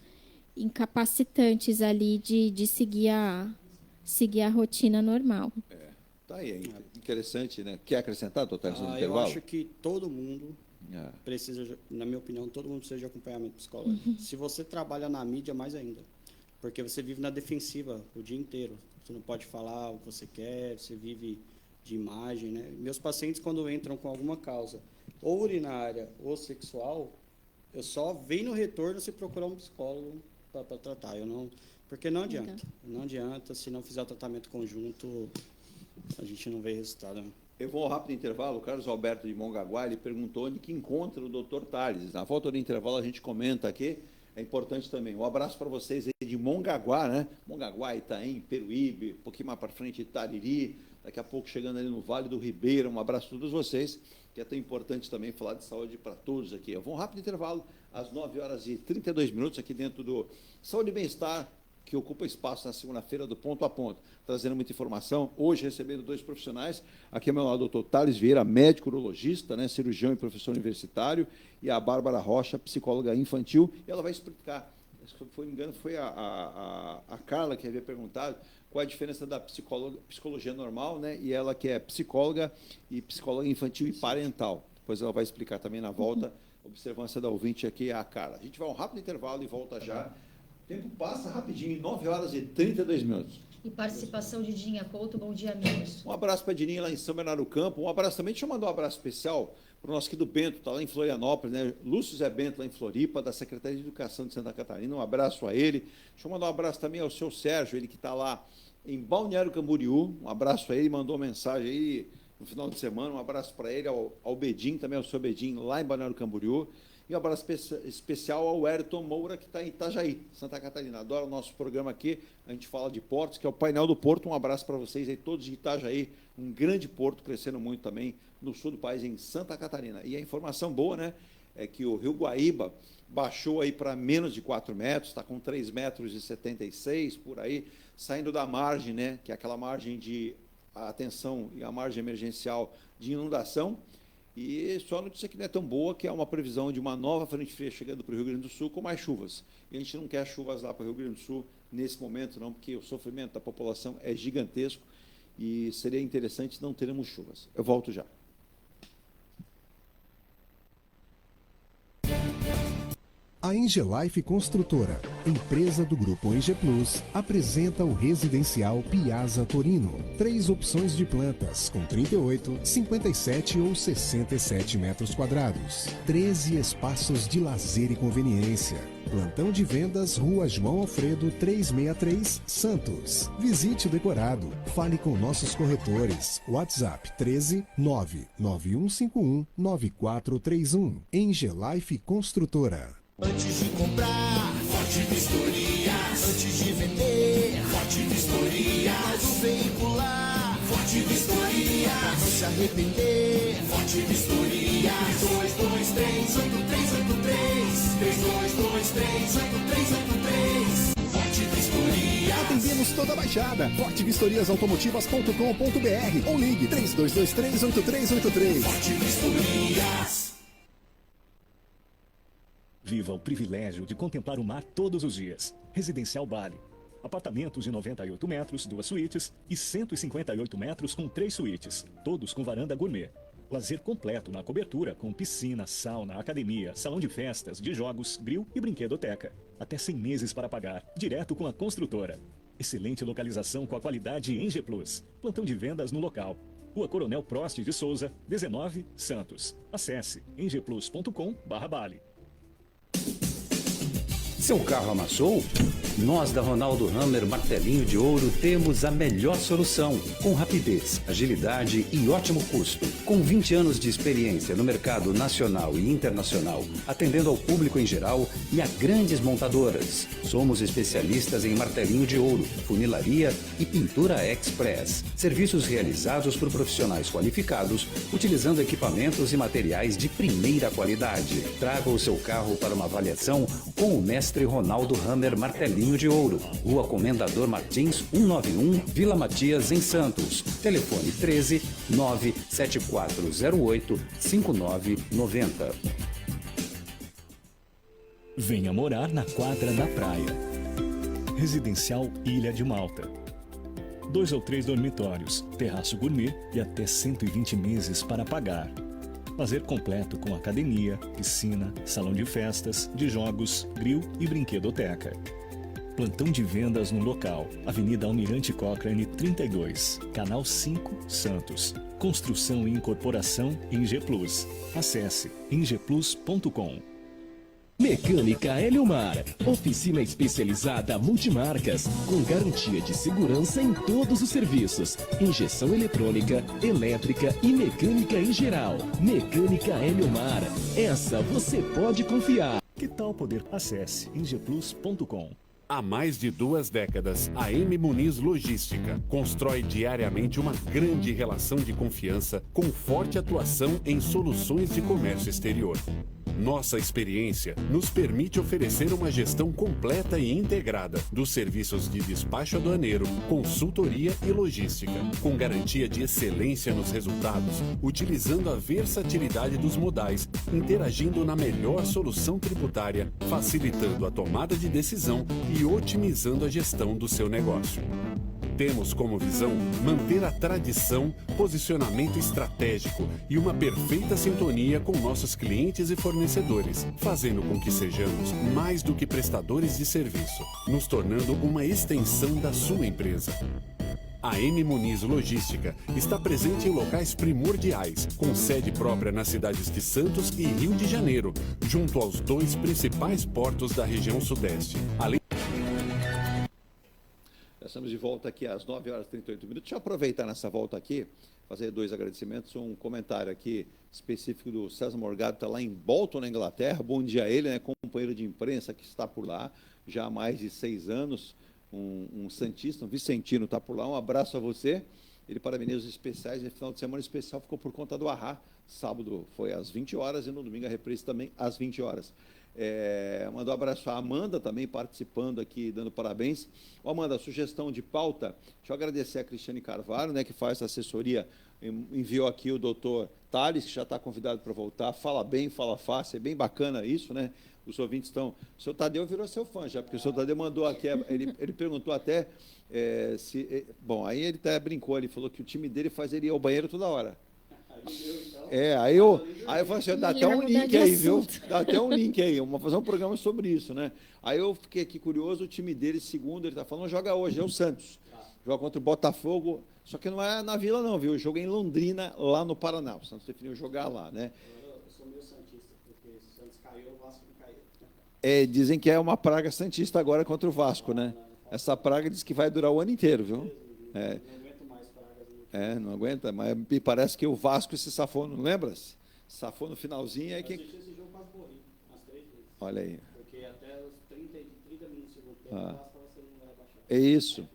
incapacitantes ali de seguir a rotina normal. Tá aí, interessante, né? Quer acrescentar, doutor? Eu acho que todo mundo precisa, na minha opinião, todo mundo precisa de acompanhamento psicológico. Se você trabalha na mídia, mais ainda, porque você vive na defensiva o dia inteiro. Você não pode falar o que você quer, você vive de imagem, né? Meus pacientes, quando entram com alguma causa, ou urinária ou sexual, eu só venho no retorno se procurar um psicólogo para tratar. Porque não adianta. Não adianta, se não fizer o tratamento conjunto, a gente não vê resultado. Né? Eu vou ao rápido intervalo. O Carlos Alberto de Mongaguá, ele perguntou onde que encontra o Dr. Tales. Na volta do intervalo a gente comenta aqui. É importante também. Um abraço para vocês aí de Mongaguá, né? Mongaguá, Itaém, Peruíbe, um pouquinho mais para frente, Itariri. Daqui a pouco chegando ali no Vale do Ribeira. Um abraço a todos vocês, que é tão importante também falar de saúde para todos aqui. Eu vou um rápido intervalo, às 9h32, aqui dentro do Saúde e Bem-Estar, que ocupa espaço na segunda-feira do Ponto a Ponto, trazendo muita informação. Hoje, recebendo 2 profissionais. Aqui ao meu lado, o doutor Tales Vieira, médico urologista, né, cirurgião e professor universitário, e a Bárbara Rocha, psicóloga infantil, e ela vai explicar. Se não me engano, foi a Carla que havia perguntado qual a diferença da psicologia normal, né, e ela que é psicóloga infantil e parental. Depois ela vai explicar também na volta, observância da ouvinte aqui, a Carla. A gente vai a um rápido intervalo e volta já. O tempo passa rapidinho, 9h32. E participação de Dinha Couto. Bom dia, amigos. Um abraço para a Dininha lá em São Bernardo do Campo. Um abraço também, deixa eu mandar um abraço especial para o nosso querido Bento, está lá em Florianópolis, né? Lúcio Zé Bento, lá em Floripa, da Secretaria de Educação de Santa Catarina. Um abraço a ele. Deixa eu mandar um abraço também ao seu Sérgio, ele que está lá em Balneário Camboriú. Um abraço a ele, mandou uma mensagem aí no final de semana. Um abraço para ele, ao Bedim, também ao seu Bedim, lá em Balneário Camboriú. E um abraço especial ao Ayrton Moura, que está em Itajaí, Santa Catarina. Adora o nosso programa aqui. A gente fala de portos, que é o Painel do Porto. Um abraço para vocês aí, todos de Itajaí. Um grande porto, crescendo muito também no sul do país, em Santa Catarina. E a informação boa, né, é que o Rio Guaíba baixou aí para menos de 4 metros, está com 3,76 metros por aí, saindo da margem, né, que é aquela margem de atenção e a margem emergencial de inundação. E só a notícia que não é tão boa, que é uma previsão de uma nova frente fria chegando para o Rio Grande do Sul com mais chuvas. E a gente não quer chuvas lá para o Rio Grande do Sul nesse momento, não, porque o sofrimento da população é gigantesco e seria interessante não termos chuvas. Eu volto já. A Engelife Construtora, empresa do Grupo Enge Plus, apresenta o residencial Piazza Torino. 3 opções de plantas, com 38, 57 ou 67 metros quadrados. 13 espaços de lazer e conveniência. Plantão de vendas, Rua João Alfredo, 363, Santos. Visite o decorado. Fale com nossos corretores. WhatsApp 13 99151 9431. Engelife Construtora. Antes de comprar, Forte Vistorias. Antes de vender, Forte Vistorias. Novo veicular, Forte Vistorias. Pra não se arrepender, Forte Vistorias. 3223 8383. 3223 8383. Forte Vistorias. Atendemos toda a Baixada. fortevistoriasautomotivas.com.br ou ligue 3223 8383. Forte Vistorias. Viva o privilégio de contemplar o mar todos os dias. Residencial Bali. Apartamentos de 98 metros, 2 suítes e 158 metros com 3 suítes, todos com varanda gourmet. Lazer completo na cobertura com piscina, sauna, academia, salão de festas, de jogos, grill e brinquedoteca. Até 100 meses para pagar, direto com a construtora. Excelente localização com a qualidade Enge Plus. Plantão de vendas no local. Rua Coronel Prost de Souza, 19, Santos. Acesse engeplus.com/Bali. Seu carro amassou? Nós da Ronaldo Hammer Martelinho de Ouro temos a melhor solução, com rapidez, agilidade e ótimo custo. Com 20 anos de experiência no mercado nacional e internacional, atendendo ao público em geral e a grandes montadoras. Somos especialistas em martelinho de ouro, funilaria e pintura express. Serviços realizados por profissionais qualificados, utilizando equipamentos e materiais de primeira qualidade. Traga o seu carro para uma avaliação com o mestre Ronaldo Hammer Martelinho de Ouro, Rua Comendador Martins, 191, Vila Matias, em Santos. Telefone 13 97408 5990. Venha morar na quadra da praia. Residencial Ilha de Malta. 2 ou 3 dormitórios, terraço gourmet e até 120 meses para pagar. Lazer completo com academia, piscina, salão de festas, de jogos, grill e brinquedoteca. Plantão de vendas no local. Avenida Almirante Cochrane 32, Canal 5, Santos. Construção e incorporação Enge Plus. Acesse engeplus.com. Mecânica Eliomar, oficina especializada multimarcas, com garantia de segurança em todos os serviços, injeção eletrônica, elétrica e mecânica em geral. Mecânica Eliomar, essa você pode confiar. Que tal poder? Acesse engeplus.com. Há mais de 2 décadas, a M Muniz Logística constrói diariamente uma grande relação de confiança com forte atuação em soluções de comércio exterior. Nossa experiência nos permite oferecer uma gestão completa e integrada dos serviços de despacho aduaneiro, consultoria e logística, com garantia de excelência nos resultados, utilizando a versatilidade dos modais, interagindo na melhor solução tributária, facilitando a tomada de decisão e otimizando a gestão do seu negócio. Temos como visão manter a tradição, posicionamento estratégico e uma perfeita sintonia com nossos clientes e fornecedores, fazendo com que sejamos mais do que prestadores de serviço, nos tornando uma extensão da sua empresa. A M Muniz Logística está presente em locais primordiais, com sede própria nas cidades de Santos e Rio de Janeiro, junto aos 2 principais portos da região sudeste. Além... Estamos de volta aqui às 9h38. Deixa eu aproveitar nessa volta aqui, fazer 2 agradecimentos. Um comentário aqui específico do César Morgado, está lá em Bolton, na Inglaterra. Bom dia a ele, né, companheiro de imprensa que está por lá já há mais de 6 anos. Um santista, um vicentino está por lá. Um abraço a você. Ele parabeniza os especiais. No final de semana especial ficou por conta do Arrá. Sábado foi às 20 horas e no domingo a reprise também às 20 horas. Mandou um abraço a Amanda também participando aqui, dando parabéns. Amanda, sugestão de pauta, deixa eu agradecer a Cristiane Carvalho, né, que faz essa assessoria, enviou aqui o doutor Thales, que já está convidado para voltar, fala bem, fala fácil, é bem bacana isso, né? Os ouvintes estão... O senhor Tadeu virou seu fã já, porque o senhor Tadeu mandou aqui, ele perguntou até se... Bom, aí ele até brincou, ele falou que o time dele faz ele ir ao banheiro toda hora. Aí eu falei assim, dá até um Melhor mudar link de aí, viu? assunto. Dá até um link aí, vamos fazer um programa sobre isso, né? Aí eu fiquei aqui curioso, o time dele, segundo, ele está falando, joga hoje, é o Santos. Joga contra o Botafogo, só que não é na Vila não, viu? O jogo é em Londrina, lá no Paraná. O Santos definiu jogar lá, né? Eu sou meio santista, porque se o Santos caiu, o Vasco não caiu. Dizem que é uma praga santista agora contra o Vasco, né? Essa praga diz que vai durar o ano inteiro, viu? Não aguento mais pragas. Não aguenta, mas me parece que o Vasco se safou, não lembra-se? Safou no finalzinho, aí Eu quem... assisti esse jogo quase morri, umas 3 vezes. Olha aí. Porque até os 30 minutos do segundo tempo, o Vasco estava sendo rebaixado. É isso.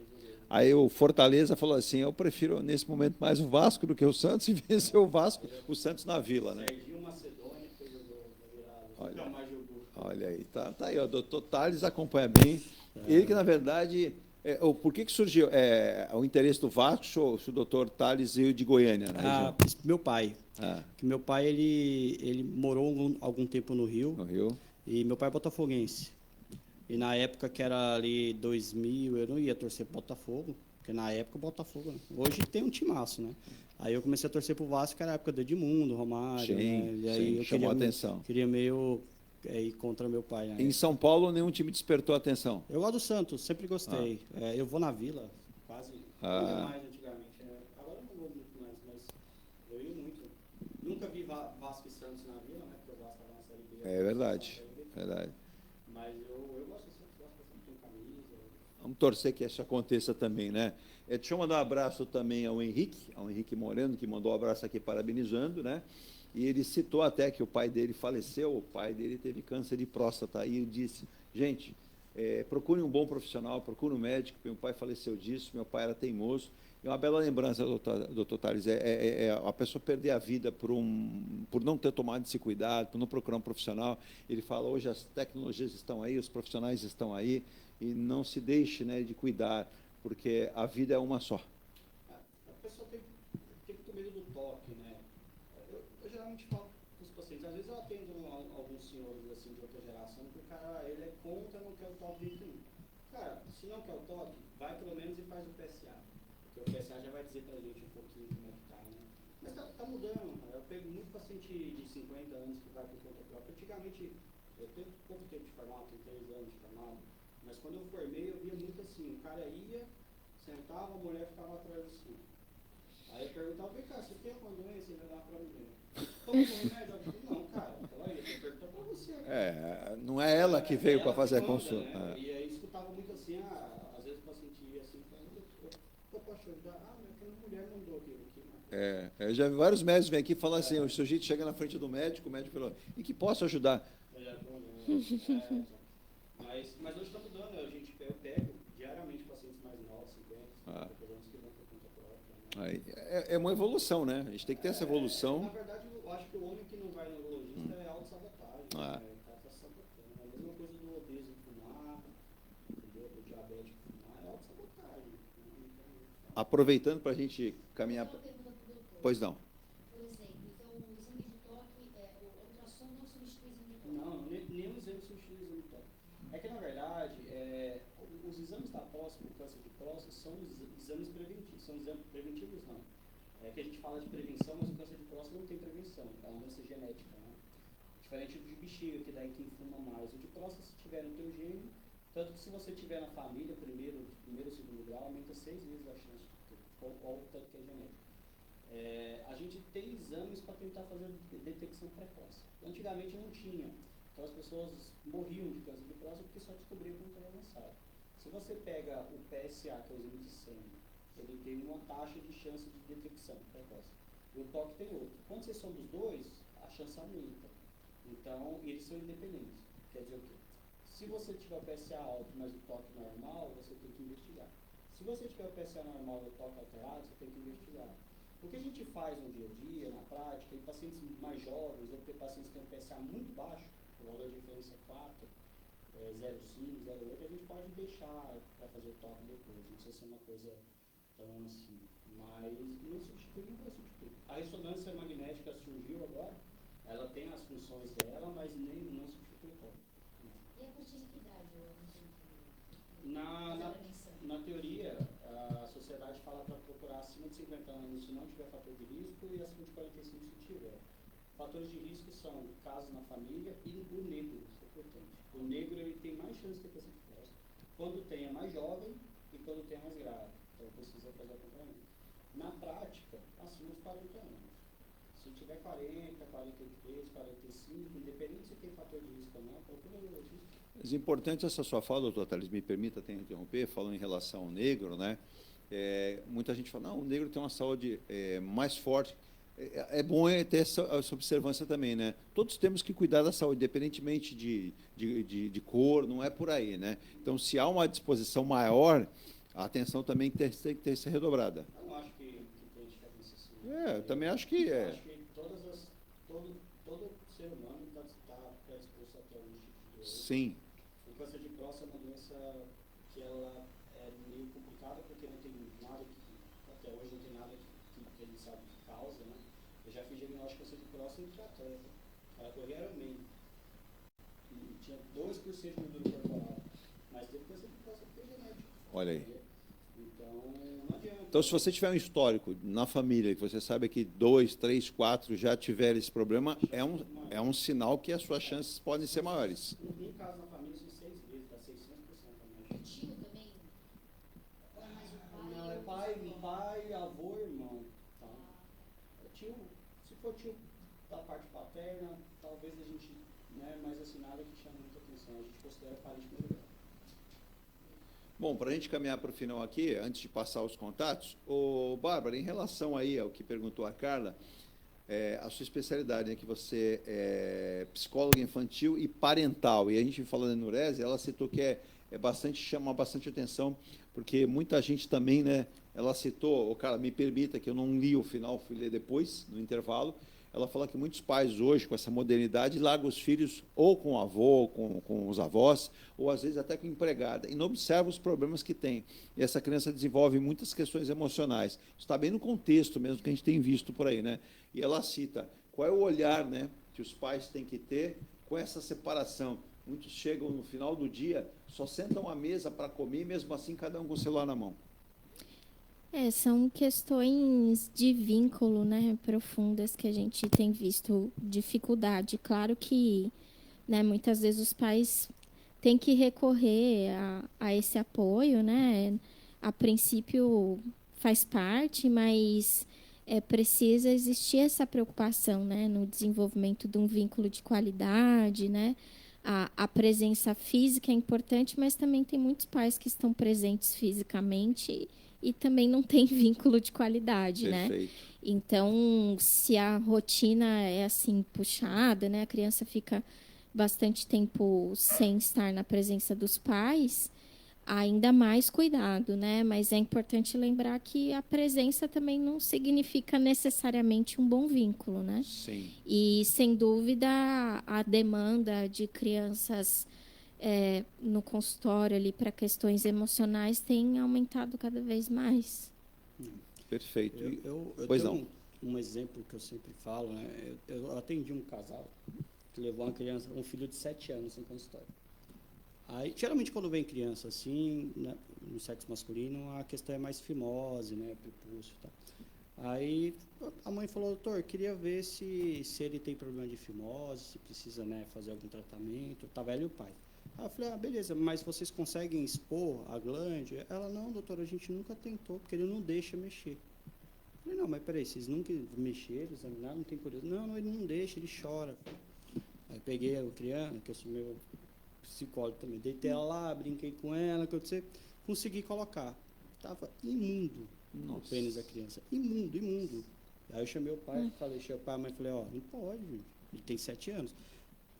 Aí o Fortaleza falou assim, eu prefiro nesse momento mais o Vasco do que o Santos, e venceu o Vasco, o Santos na Vila, né? Serginho Macedônia fez o gol da virada, nunca mais jogou. Olha aí, tá aí, o doutor Tales acompanha bem. Ele que, na verdade, por que surgiu o interesse do Vasco, se o doutor Tales veio de Goiânia? Na meu pai. Que meu pai, ele morou algum tempo no Rio. E meu pai é botafoguense. E na época que era ali 2000, eu não ia torcer pro Botafogo, porque na época o Botafogo, né? Hoje tem um timaço, né? Aí eu comecei a torcer pro Vasco, que era a época do Edmundo, Romário, né? E aí eu chamou a atenção. Queria meio ir contra meu pai, né? Em São Paulo, nenhum time despertou a atenção? Eu gosto do Santos, sempre gostei. Eu vou na Vila, quase, não ia mais antigamente. Agora eu não vou muito mais, mas eu ia muito. Nunca vi Vasco e Santos na Vila, né? Porque o Vasco estava na Série B. É verdade, verdade. Mas eu gosto do Santos, gosto de camisa. Vamos torcer que isso aconteça também, né? Deixa eu mandar um abraço também ao Henrique Moreno, que mandou um abraço aqui parabenizando, né? E ele citou até que o pai dele faleceu, o pai dele teve câncer de próstata, e ele disse, gente, procure um bom profissional, procure um médico, meu pai faleceu disso, meu pai era teimoso. É uma bela lembrança, doutor Tales, a pessoa perder a vida por não ter tomado esse cuidado, por não procurar um profissional. Ele fala, hoje as tecnologias estão aí, os profissionais estão aí, e não se deixe, né, de cuidar, porque a vida é uma só. A pessoa tem muito medo do toque, né? Eu geralmente falo com os pacientes, às vezes eu atendo alguns senhores assim, de outra geração, que o cara ele é contra, não quer o toque de nenhum. Cara, se não quer o toque, vai pelo menos e faz o PSA. Porque o PSA já vai dizer pra gente um pouquinho como é que tá, né? Mas tá mudando, cara. Eu pego muito paciente de 50 anos que vai por conta própria. Antigamente, eu tenho pouco tempo de formado, tenho 3 anos de formado, mas quando eu formei, eu via muito assim, o cara ia, sentava, a mulher ficava atrás assim. Aí eu perguntava, vem cá, você tem alguma doença? Ele olhava pra mim. Toma um remédio? Eu falei, não, cara, ela ia perguntar pra você. Não é ela que veio para fazer a consulta. Né? E aí escutava muito assim, às vezes o paciente ia assim, eu posso te ajudar? Mas aquela mulher mandou aquilo aqui. Eu já vi vários médicos vêm aqui e falam assim, o sujeito chega na frente do médico, o médico falou, e que posso ajudar? Mas hoje está mudando, eu pego diariamente pacientes mais novos, 50, 50 anos que vão por conta própria. Né? É uma evolução, né? A gente tem que ter essa evolução. Na verdade, eu acho que o homem que não vai no urologista é autossabotagem. Né? O cara está sabotando. É a mesma coisa do obeso fumar, do diabético fumar, é autossabotagem. Aproveitando para a gente caminhar... Pois não. Por exemplo, então o exame de toque, o ultrassom não substitui o exame de toque? Não, nenhum exame substitui o exame de toque. É que, na verdade, os exames da próstata, o câncer de próstata, são exames preventivos. São exames preventivos, não. É que a gente fala de prevenção, mas o câncer de próstata não tem prevenção. É uma doença genética, né? Diferente do de bexiga, que daí quem fuma mais. O de próstata, se tiver no teu gene, tanto que se você tiver na família, primeiro ou segundo grau, aumenta 6 vezes a chance de ter, ou tanto que é genético. A gente tem exames para tentar fazer detecção precoce. Antigamente não tinha. Então as pessoas morriam de câncer de próstata porque só descobriam quando estava avançado. Se você pega o PSA, que é o exame de sangue, ele tem uma taxa de chance de detecção precoce. E o toque tem outro. Quando você soma os dois, a chance aumenta. Então, eles são independentes. Quer dizer o quê? Se você tiver o PSA alto, mas o toque normal, você tem que investigar. Se você tiver o PSA normal e o toque alterado, você tem que investigar. O que a gente faz no dia a dia, na prática, em pacientes mais jovens, ou pacientes que têm um PSA muito baixo, o valor de referência é 4, 0,5, 0,8, a gente pode deixar para fazer o toque depois. Não precisa ser uma coisa tão assim. Mas não substitui, não vai substituir. A ressonância magnética surgiu agora, ela tem as funções dela, mas não substitui o toque. E a partir de que idade? Na teoria, a sociedade fala para procurar acima de 50 anos se não tiver fator de risco e acima de 45 se tiver. Fatores de risco são casos na família e o negro, isso é importante. O negro ele tem mais chance de ter câncer de próstata quando tem é mais jovem e quando tem é mais grave. Então precisa fazer acompanhamento. Na prática, acima dos 40 anos. Se tiver 40, 43, 45, independente se tem fator de risco ou não, procura o neurologista. Mas importante essa sua fala, doutor Thales, me permita até interromper, falando em relação ao negro, né? Muita gente fala, não, o negro tem uma saúde mais forte. É bom ter essa observância também, né? Todos temos que cuidar da saúde, independentemente de cor, não é por aí, né? Então, se há uma disposição maior, a atenção também tem que ter que ser redobrada. Eu não acho que tem diferença assim. Eu também acho que Eu acho que todo ser humano está exposto a ter algum tipo de doença. Sim. O câncer de próstata é uma doença que ela é meio complicada porque não tem nada que, até hoje não tem nada que ele sabe que causa, né? Eu já fiz diagnóstico de câncer de próstata em triatleta. Ela corria Ironman. E tinha 2% de gordura corporal. Mas teve câncer de próstata que é genético. Olha aí. Então, não adianta. Então, se você tiver um histórico na família, que você sabe que 2, 3, 4 já tiveram esse problema, é um sinal que as suas chances podem ser maiores. Um caso na família, são 6 vezes, dá 600% a mais. Tio também? Ou é mais o pai? Não, é pai, avô, irmão. Tá? Tio, se for tio da parte paterna, talvez a gente, né, mas assim, nada que chame muita atenção. A gente considera parente melhor. Bom, para a gente caminhar para o final aqui, antes de passar os contatos, Bárbara, em relação aí ao que perguntou a Carla, a sua especialidade é que você é psicóloga infantil e parental, e a gente falando em Nurese, ela citou que chama bastante atenção, porque muita gente também, né, ela citou, Carla, me permita que eu não li o final, fui ler depois, no intervalo, ela fala que muitos pais hoje, com essa modernidade, largam os filhos ou com o avô, com os avós, ou às vezes até com a empregada, e não observam os problemas que tem. E essa criança desenvolve muitas questões emocionais. Isso está bem no contexto mesmo que a gente tem visto por aí, né? E ela cita, qual é o olhar, né, que os pais têm que ter com essa separação? Muitos chegam no final do dia, só sentam à mesa para comer, mesmo assim cada um com o celular na mão. São questões de vínculo, né, profundas que a gente tem visto dificuldade. Claro que, né, muitas vezes os pais têm que recorrer a esse apoio, né? A princípio faz parte, mas precisa existir essa preocupação, né, no desenvolvimento de um vínculo de qualidade, né? A presença física é importante, mas também tem muitos pais que estão presentes fisicamente e também não tem vínculo de qualidade, Perfeito. né? Então, se a rotina é assim puxada, né, a criança fica bastante tempo sem estar na presença dos pais, ainda mais cuidado, né? Mas é importante lembrar que a presença também não significa necessariamente um bom vínculo, né? Sim. E, sem dúvida, a demanda de crianças no consultório ali para questões emocionais tem aumentado cada vez mais. Perfeito. Eu Pois tenho não. um exemplo que eu sempre falo, né? Eu atendi um casal que levou uma criança, um filho de 7 anos no consultório. Aí, geralmente, quando vem criança assim, né, no sexo masculino, a questão é mais fimose, né, prepúcio e tal. Aí a mãe falou, doutor, queria ver se ele tem problema de fimose, se precisa, né, fazer algum tratamento. Tá velho o pai. Aí eu falei, beleza, mas vocês conseguem expor a glande? Ela, não, doutor, a gente nunca tentou, porque ele não deixa mexer. Eu falei, não, mas peraí, vocês nunca mexeram, examinaram, não tem curiosidade? Não, ele não deixa, ele chora. Aí peguei a criança, que eu sou meu psicólogo também, deitei ela lá, brinquei com ela, consegui colocar. Tava imundo o pênis da criança, imundo. Aí eu chamei o pai, chamei a mãe, falei, não pode, gente. Ele tem 7 anos.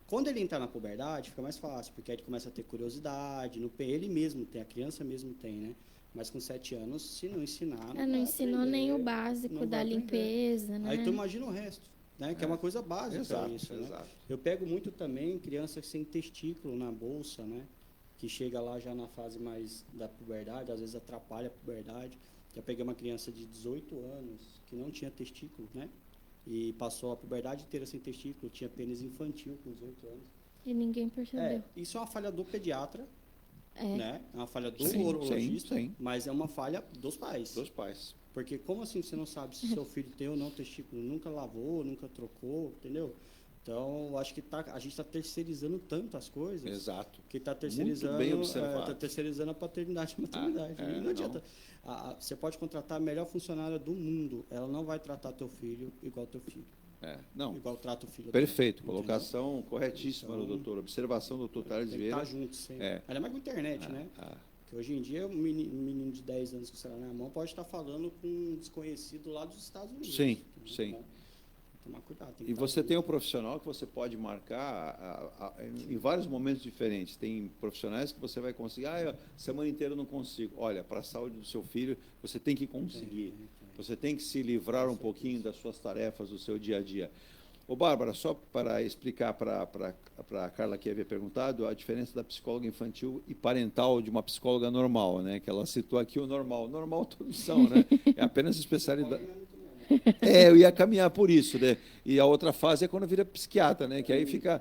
Quando ele entrar na puberdade, fica mais fácil, porque aí ele começa a ter curiosidade, ele mesmo tem, a criança mesmo tem, né? Mas com 7 anos, se não ensinar... Não ensinou nem o básico da limpeza, né? Aí tu imagina o resto, né? Que é uma coisa básica para isso, né? Exato. Eu pego muito também crianças sem testículo na bolsa, né? Que chega lá já na fase mais da puberdade, às vezes atrapalha a puberdade. Já peguei uma criança de 18 anos que não tinha testículo, né? E passou a puberdade inteira sem testículo, tinha pênis infantil com 18 anos. E ninguém percebeu. Isso é uma falha do pediatra. né? É uma falha do Sim, urologista, sim. mas é uma falha dos pais. Dos pais. Porque como assim você não sabe se seu filho tem ou não testículo? Nunca lavou, nunca trocou, entendeu? Então, acho que a gente está terceirizando tanto as coisas. Exato. Que está Muito terceirizando, bem observado. terceirizando a paternidade e maternidade. Não adianta. Você pode contratar a melhor funcionária do mundo, ela não vai tratar teu filho igual teu filho. Não. Igual trata o filho. Perfeito. Entendeu? Colocação corretíssima do doutor. Observação do doutor Thales Vieira. Tá junto sempre. Ainda mais com a internet, né? Porque hoje em dia, um menino de 10 anos com o celular na mão pode estar falando com um desconhecido lá dos Estados Unidos. Sim, entendeu? sim. Então, tomar cuidado. E você tem um profissional que você pode marcar em vários momentos diferentes. Tem profissionais que você vai conseguir. Semana inteira eu não consigo. Olha, para a saúde do seu filho, você tem que conseguir. Você tem que se livrar um pouquinho das suas tarefas, do seu dia a dia. Ô, Bárbara, só para explicar para a Carla que havia perguntado, a diferença da psicóloga infantil e parental de uma psicóloga normal, né? Que ela citou aqui o normal. Normal todos são, né? É apenas especialidade. Eu ia caminhar por isso, né? E a outra fase é quando vira psiquiatra, né? Que aí fica...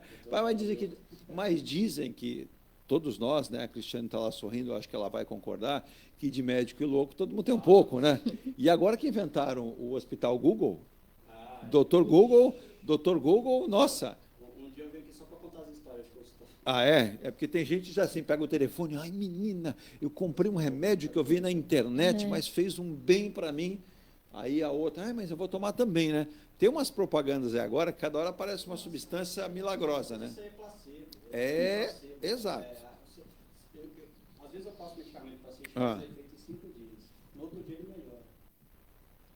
Mas dizem que todos nós, né? A Cristiane está lá sorrindo, eu acho que ela vai concordar, que de médico e louco todo mundo tem um pouco, né? E agora que inventaram o Hospital Google, Dr. Google, nossa... Um dia eu venho aqui só para contar as histórias que eu estou. É porque tem gente que já assim, pega o telefone, ai menina, eu comprei um remédio que eu vi na internet, mas fez um bem para mim. Aí a outra, mas eu vou tomar também, né? Tem umas propagandas aí agora, que cada hora aparece uma substância milagrosa, né? Isso é placebo. Exato. Às vezes eu passo medicamento para paciente que faz efeito em 5 dias. No outro dia ele melhora.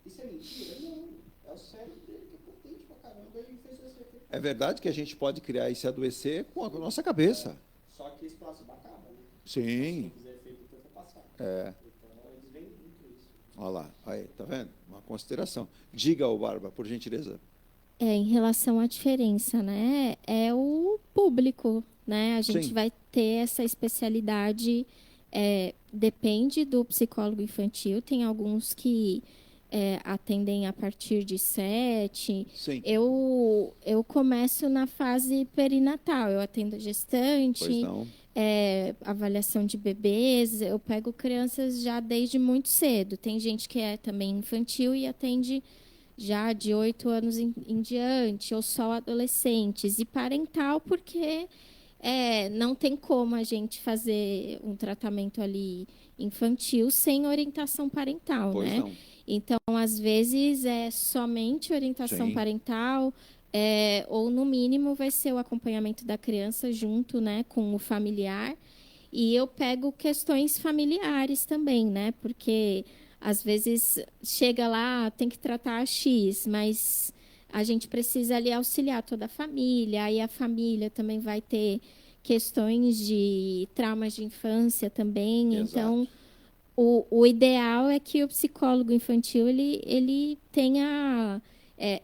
Isso é mentira? Não. É o cérebro dele que é potente pra caramba e ele fez esse efeito. É verdade que a gente pode criar e se adoecer com a nossa cabeça. Só que esse placebo acaba, né? Sim. Se fizer efeito, então vai passar. Então eles vendem muito isso. Olha lá, aí, tá vendo? Uma consideração. Diga, Bárbara, por gentileza. Em relação à diferença, né? É o público, né? A gente vai ter essa especialidade, depende do psicólogo infantil, tem alguns que atendem a partir de 7. Sim. Eu começo na fase perinatal, eu atendo gestante, Pois não. avaliação de bebês, eu pego crianças já desde muito cedo. Tem gente que é também infantil e atende já de 8 anos em diante, ou só adolescentes. E parental, porque não tem como a gente fazer um tratamento ali infantil sem orientação parental, Pois né? não. Então, às vezes, é somente orientação parental, ou, no mínimo, vai ser o acompanhamento da criança junto, né, com o familiar. E eu pego questões familiares também, né? Porque, às vezes, chega lá, tem que tratar X, mas a gente precisa ali auxiliar toda a família. Aí a família também vai ter questões de traumas de infância também. Exato. Então, o ideal é que o psicólogo infantil ele tenha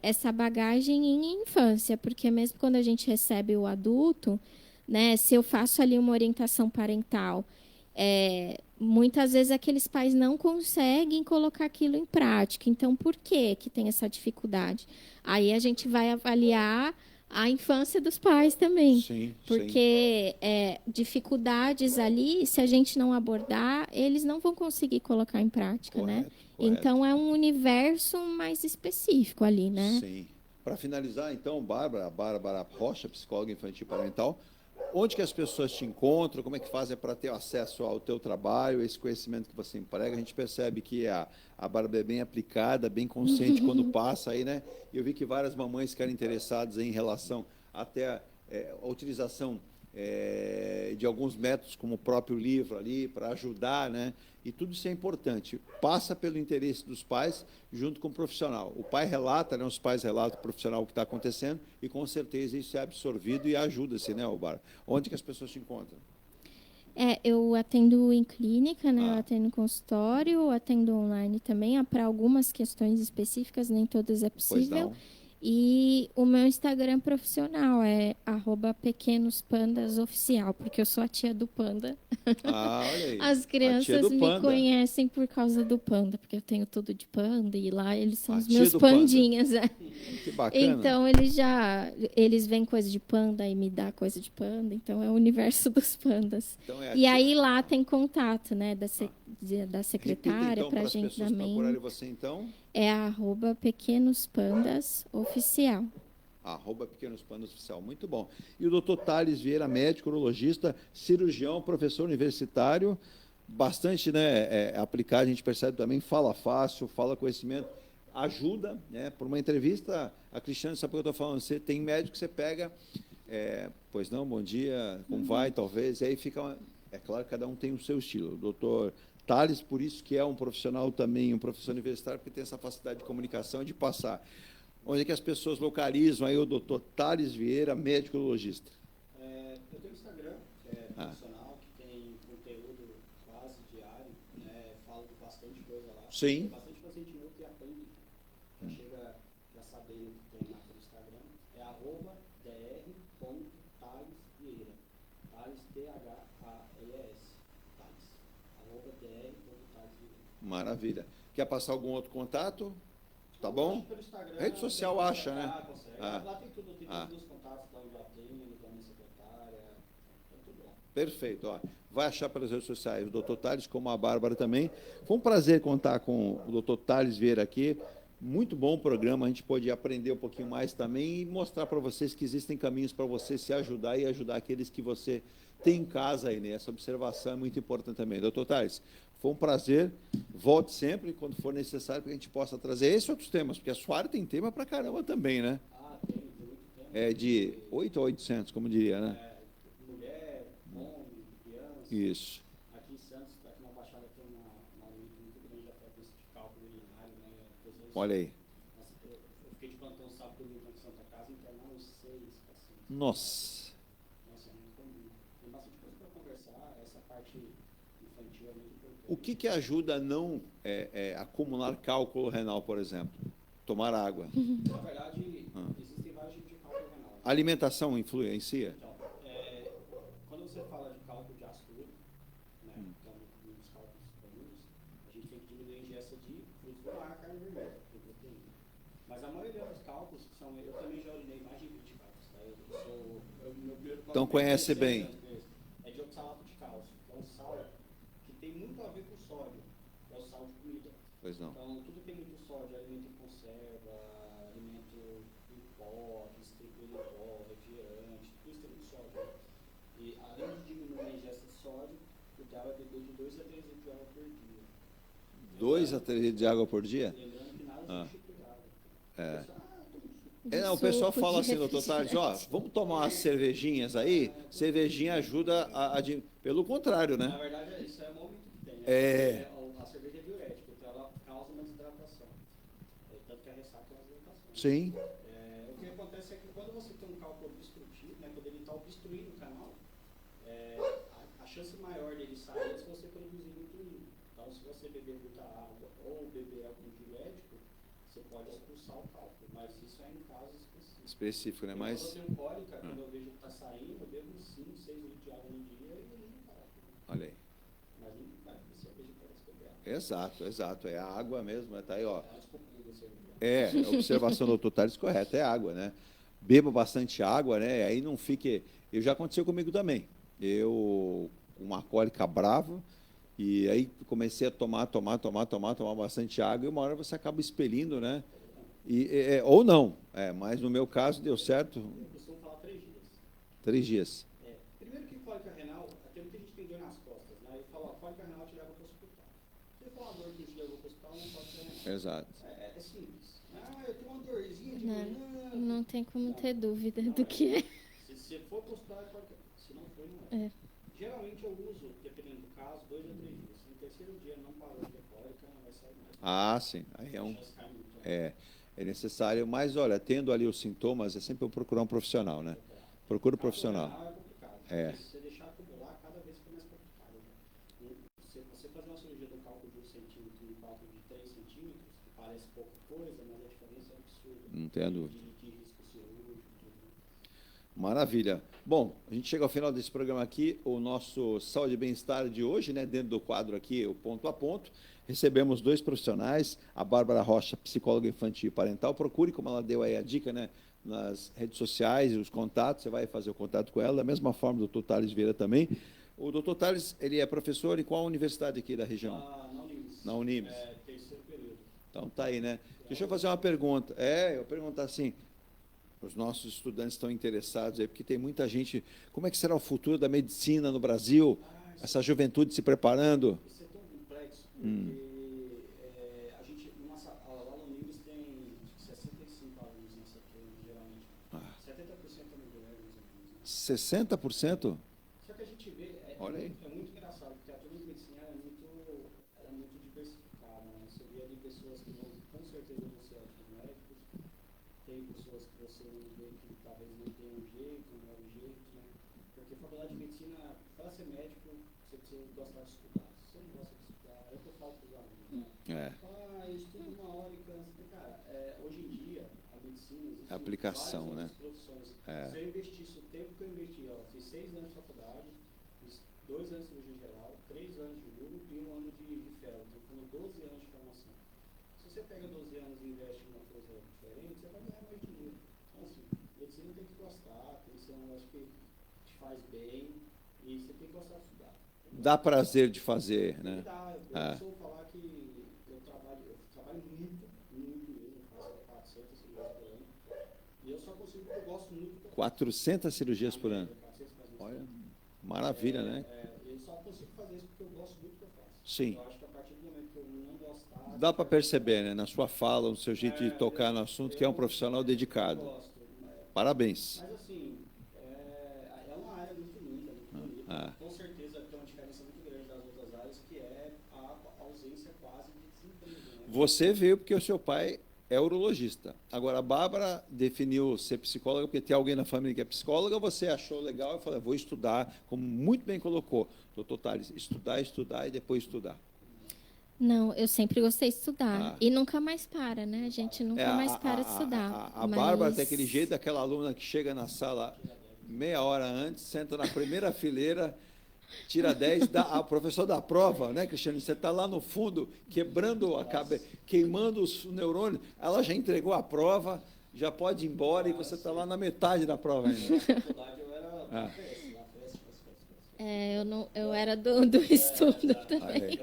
essa bagagem em infância, porque mesmo quando a gente recebe o adulto, né, se eu faço ali uma orientação parental, muitas vezes aqueles pais não conseguem colocar aquilo em prática. Então, por que tem essa dificuldade? Aí a gente vai avaliar a infância dos pais também. Sim, porque dificuldades ali, se a gente não abordar, eles não vão conseguir colocar em prática, né? Então, é um universo mais específico ali, né? Sim. Para finalizar, então, Bárbara Rocha, psicóloga infantil parental, onde que as pessoas te encontram, como é que fazem para ter acesso ao teu trabalho, esse conhecimento que você emprega? A gente percebe que a Bárbara é bem aplicada, bem consciente quando passa aí, né? E eu vi que várias mamães ficaram interessadas em relação até a utilização de alguns métodos, como o próprio livro ali, para ajudar, né? E tudo isso é importante. Passa pelo interesse dos pais junto com o profissional. O pai relata, né? Os pais relatam o profissional o que está acontecendo e, com certeza, isso é absorvido e ajuda-se, né, Bárbara? Onde que as pessoas te encontram? Eu atendo em clínica, né? Eu atendo em consultório, atendo online também, para algumas questões específicas, nem todas é possível. E o meu Instagram profissional é @pequenospandasOficial, porque eu sou a tia do panda. Ah, olha aí. As A tia crianças do me panda. conhecem por causa do panda, porque eu tenho tudo de panda e lá eles são A os tia meus do panda. pandinhas. É. Que bacana. Então eles veem coisa de panda e me dá coisa de panda, então é o universo dos pandas. Então é a E tia- aí lá tem contato, né, da Repita, secretária então, para para as pessoas agendamento. procurarem você, então. É @pequenospandasOficial. @Pequenos Pandas Oficial. Muito bom. E o doutor Thales Vieira, médico, urologista, cirurgião, professor universitário, bastante, né, aplicado, a gente percebe também, fala fácil, fala conhecimento, ajuda, né? Por uma entrevista, a Cristiane sabe o que eu estou falando, você tem médico que você pega, pois não, bom dia, como vai, talvez, e aí fica, é claro que cada um tem o seu estilo. O doutor Thales, por isso que é um profissional também, um professor universitário, porque tem essa facilidade de comunicação, de passar. Onde é que as pessoas localizam aí o doutor Thales Vieira, médico urologista? Eu tenho um Instagram, que é profissional, que tem conteúdo quase diário, né? Falo bastante coisa lá. Sim. Tem bastante paciente meu que aprende, já chega já sabendo o que tem lá no Instagram. É @dr.thalesvieira. Thales, THALES. Thales. @dr.thalesvieira. Maravilha. Quer passar algum outro contato? Tá bom? Pelo Instagram, Rede social acha, né? Consegue. Ah. Lá tem tudo, tem todos os contatos da onde eu atendo, da minha secretária, é tudo lá. Perfeito. Ó, vai achar pelas redes sociais o doutor Thales, como a Bárbara também. Foi um prazer contar com o doutor Thales Vieira aqui. Muito bom o programa, a gente pôde aprender um pouquinho mais também e mostrar para vocês que existem caminhos para você se ajudar e ajudar aqueles que você tem em casa aí, né? Essa observação é muito importante também. Doutor Thales, foi um prazer. Volte sempre, quando for necessário, para que a gente possa trazer esses outros temas, porque a sua área tem tema para caramba também, né? Tem muito tempo. É de 8 a 800, como diria, né? Mulher, homem, criança. Isso. Aqui em Santos, aqui na Baixada, tem uma luta muito grande até desse de cálculo urinário, né? Às vezes, Olha aí. eu fiquei de plantão sábado domingo aqui em Santa Casa, internando 6 pacientes. Nossa. Nossa, é muito comum. Tem bastante coisa para conversar, essa parte infantil é muito importante. O que ajuda a não acumular cálculo renal, por exemplo? Tomar água. Na verdade, existem vários tipos de cálculo renal. A alimentação influencia? Então, quando você fala de cálculo de ácido úrico, né, que é um dos cálculos comuns, a gente tem que diminuir a ingesta de frutos do mar, carne vermelha, de proteína. Mas a maioria dos cálculos são, eu também já urinei mais de 20 cálculos, tá? Meu primeiro Então conhece bem. É de oxalato de cálcio, que é um sal que tem muito a ver com sódio, é o sal de comida. Pois não. Então, tudo tem muito sódio, alimento em conserva, alimento em pó, restrito em pó, refrigerante, tudo isso tem muito sódio. E além de diminuir a ingesta de sódio, o ideal é beber de 2 a 3 litros de água por dia. 2 a 3 litros de água por dia? Lembrando que nada substitui água. O pessoal fala assim, doutor Thales, vamos tomar umas cervejinhas aí? Cervejinha ajuda pelo contrário, né? Na verdade, isso é o momento que tem, né? A cerveja é diurética, então ela causa uma desidratação. Tanto que a ressaca é uma desidratação. Sim. O que acontece é que quando você tem um cálculo obstrutivo, né, quando ele está obstruindo o canal, a chance maior dele sair é se você produzir muito urina. Então, se você beber muita água ou beber algum diurético, você pode expulsar o cálculo, mas isso é em casos específicos. Específico, né? Mas quando eu tenho cólica, quando eu vejo que está saindo, eu bebo 5, 6 litros de água no dia e não para. Olha aí. Mas não vai, você beber parece beber água. Exato. É a água mesmo, tá aí, ó. A observação do doutor Thales correta, é água, né? Beba bastante água, né? Aí não fique... Já aconteceu comigo também. Eu, uma cólica brava, e aí comecei a tomar bastante água, e uma hora você acaba expelindo, né? Ou não, mas no meu caso deu certo. Eu costumo falar 3 dias. 3 dias. Primeiro que cólica renal, até muita gente tem dor nas costas, né? Eu falo, cólica renal te leva para o hospital. Se for uma dor que te leva para o hospital, não pode ser renal. Exato. É simples. Eu tenho uma dorzinha de manhã. Não tem como ter dúvida do que é. Se for para o hospital, é cólica. Se não for, não é. Geralmente eu uso, dependendo do caso, 2 a 3 dias. No terceiro dia não parou de ter cólica, não vai sair mais. Ah, sim. Aí é necessário, mas olha, tendo ali os sintomas, é sempre eu procurar um profissional, né? Procura um profissional. É complicado. Se você deixar acumular, cada vez fica mais complicado. Se você fazer uma cirurgia do cálculo de 1 centímetro e um cálculo de 3 centímetros, que parece pouca coisa, mas a diferença é absurda. Não tenha dúvida. De Maravilha. Bom, a gente chega ao final desse programa aqui, o nosso Saúde e Bem-Estar de hoje, né? Dentro do quadro aqui, o Ponto a Ponto. Recebemos 2 profissionais, a Bárbara Rocha, psicóloga infantil e parental. Procure, como ela deu aí a dica, né? Nas redes sociais e os contatos, você vai fazer o contato com ela, da mesma forma do Dr. Thales Vieira também. O Dr. Thales, ele é professor em qual universidade aqui da região? Na Unimes. Na Unimes. Terceiro período. Então, tá aí, né? Deixa eu fazer uma pergunta. Eu vou perguntar assim, os nossos estudantes estão interessados aí, porque tem muita gente... Como é que será o futuro da medicina no Brasil? Essa juventude se preparando? Isso é tão complexo, porque a gente, lá no Unimes tem 65 alunos nessa turma, geralmente. 70% é mulher, mais ou menos. 60%? Só que a gente vê, Olha aí. é muito engraçado, porque a turma de medicina é muito diversificada, né? Você vê ali pessoas que vão, com certeza, vão ser ótimos médicos, tem pessoas que você vê que talvez não tenham jeito, não é o jeito, né? Porque a faculdade de medicina, para ser médico, você precisa gostar de estudar. Se você não gosta de estudar, é o que eu falo para os alunos, né? Eu estudo 1 hora e canso. Cara, hoje em dia, a medicina existe aplicação, né? Profissões. Se eu investisse o tempo que eu investi, fiz 6 anos de faculdade, fiz 2 anos de cirurgia geral, 3 anos de urologia e 1 ano de fel. Então, foram 12 anos de formação. Se você pega 12 anos e investe em uma coisa diferente, você vai ganhar mais dinheiro. Então, assim, medicina tem que gostar, tem que ser um negócio que te faz bem e você tem que gostar de estudar. Dá prazer de fazer, né? Eu sou falar que eu trabalho muito mesmo, faço 400 cirurgias por ano. E eu só consigo porque eu gosto muito do que eu faço. 400 cirurgias por ano? Olha, maravilha, né? Eu só consigo fazer isso porque eu gosto muito do que eu faço. Sim. Eu acho que a partir do momento que eu não gostar... Dá para perceber, né? Na sua fala, no seu jeito de tocar no assunto, que é um profissional dedicado. Parabéns. Mas, assim, é uma área muito linda, muito bonita. Com certeza tem uma diferença muito grande das outras áreas, que é a ausência quase de desemprego. Né? Você veio porque o seu pai é urologista. Agora, a Bárbara definiu ser psicóloga porque tem alguém na família que é psicóloga, você achou legal e falou, vou estudar, como muito bem colocou, doutor Thales, estudar e depois estudar. Não, eu sempre gostei de estudar. E nunca mais para, né? A gente nunca mais para de estudar. A Bárbara tem aquele jeito daquela aluna que chega na sala meia hora antes, senta na primeira fileira, tira 10, a professora da prova, né, Cristiane? Você está lá no fundo, quebrando a cabeça, queimando os neurônios, ela já entregou a prova, já pode ir embora e você está lá na metade da prova ainda. Eu era do estudo também.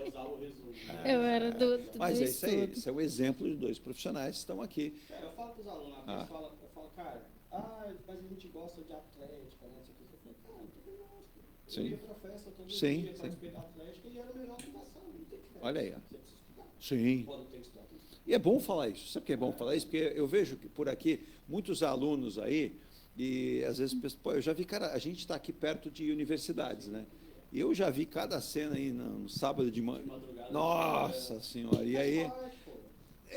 Eu era do Mas é estudo. isso aí, esse é o exemplo de 2 profissionais que estão aqui. Eu falo para os alunos, eu falo, cara, mas a gente gosta de atlética, né? Eu falo, cara, eu gosto. Sim. Eu ia para a festa todo Sim, dia, sim. participei da atlética e era a melhor motivação, não tem diferença. Olha aí. Você precisa estudar. Sim. Pode ter que estudar. E é bom falar isso. Sabe por que é bom falar isso? Porque eu vejo que por aqui muitos alunos aí, e às vezes, pô, eu já vi, cara, a gente está aqui perto de universidades, né? E eu já vi cada cena aí no sábado de manhã. Nossa Senhora! E aí,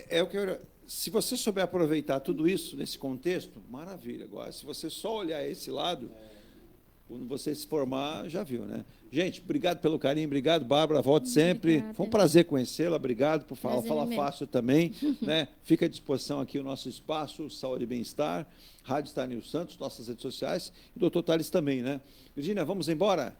é o que eu... Se você souber aproveitar tudo isso nesse contexto, maravilha. Agora, se você só olhar esse lado, quando você se formar, já viu, né? Gente, obrigado pelo carinho, obrigado, Bárbara, volte sempre. Obrigada. Foi um prazer conhecê-la, obrigado por falar Prazer fácil também, né? Fica à disposição aqui o nosso espaço, Saúde e Bem-Estar, Rádio Star News Santos, nossas redes sociais, e o Dr. Thales também, né? Virgínia, vamos embora?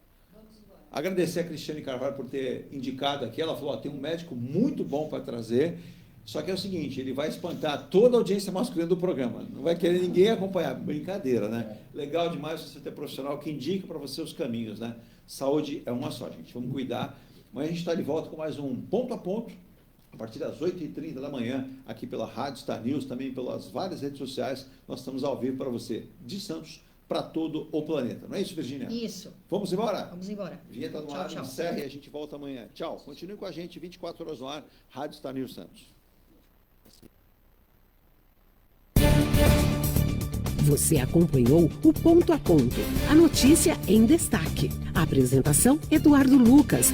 Agradecer a Cristiane Carvalho por ter indicado aqui, ela falou, tem um médico muito bom para trazer, só que é o seguinte, ele vai espantar toda a audiência masculina do programa, não vai querer ninguém acompanhar, brincadeira, né? Legal demais você ter profissional que indica para você os caminhos, né? Saúde é uma só, gente, vamos cuidar. Amanhã a gente está de volta com mais um Ponto a Ponto, a partir das 8h30 da manhã, aqui pela Rádio Star News, também pelas várias redes sociais, nós estamos ao vivo para você, de Santos, para todo o planeta. Não é isso, Virgínia? Isso. Vamos embora? Vamos embora. Vinheta no ar, encerra e a gente volta amanhã. Tchau. Continue com a gente, 24 horas no ar, Rádio Star News Santos. Você acompanhou o Ponto a Ponto, a notícia em destaque. A apresentação, Eduardo Lucas.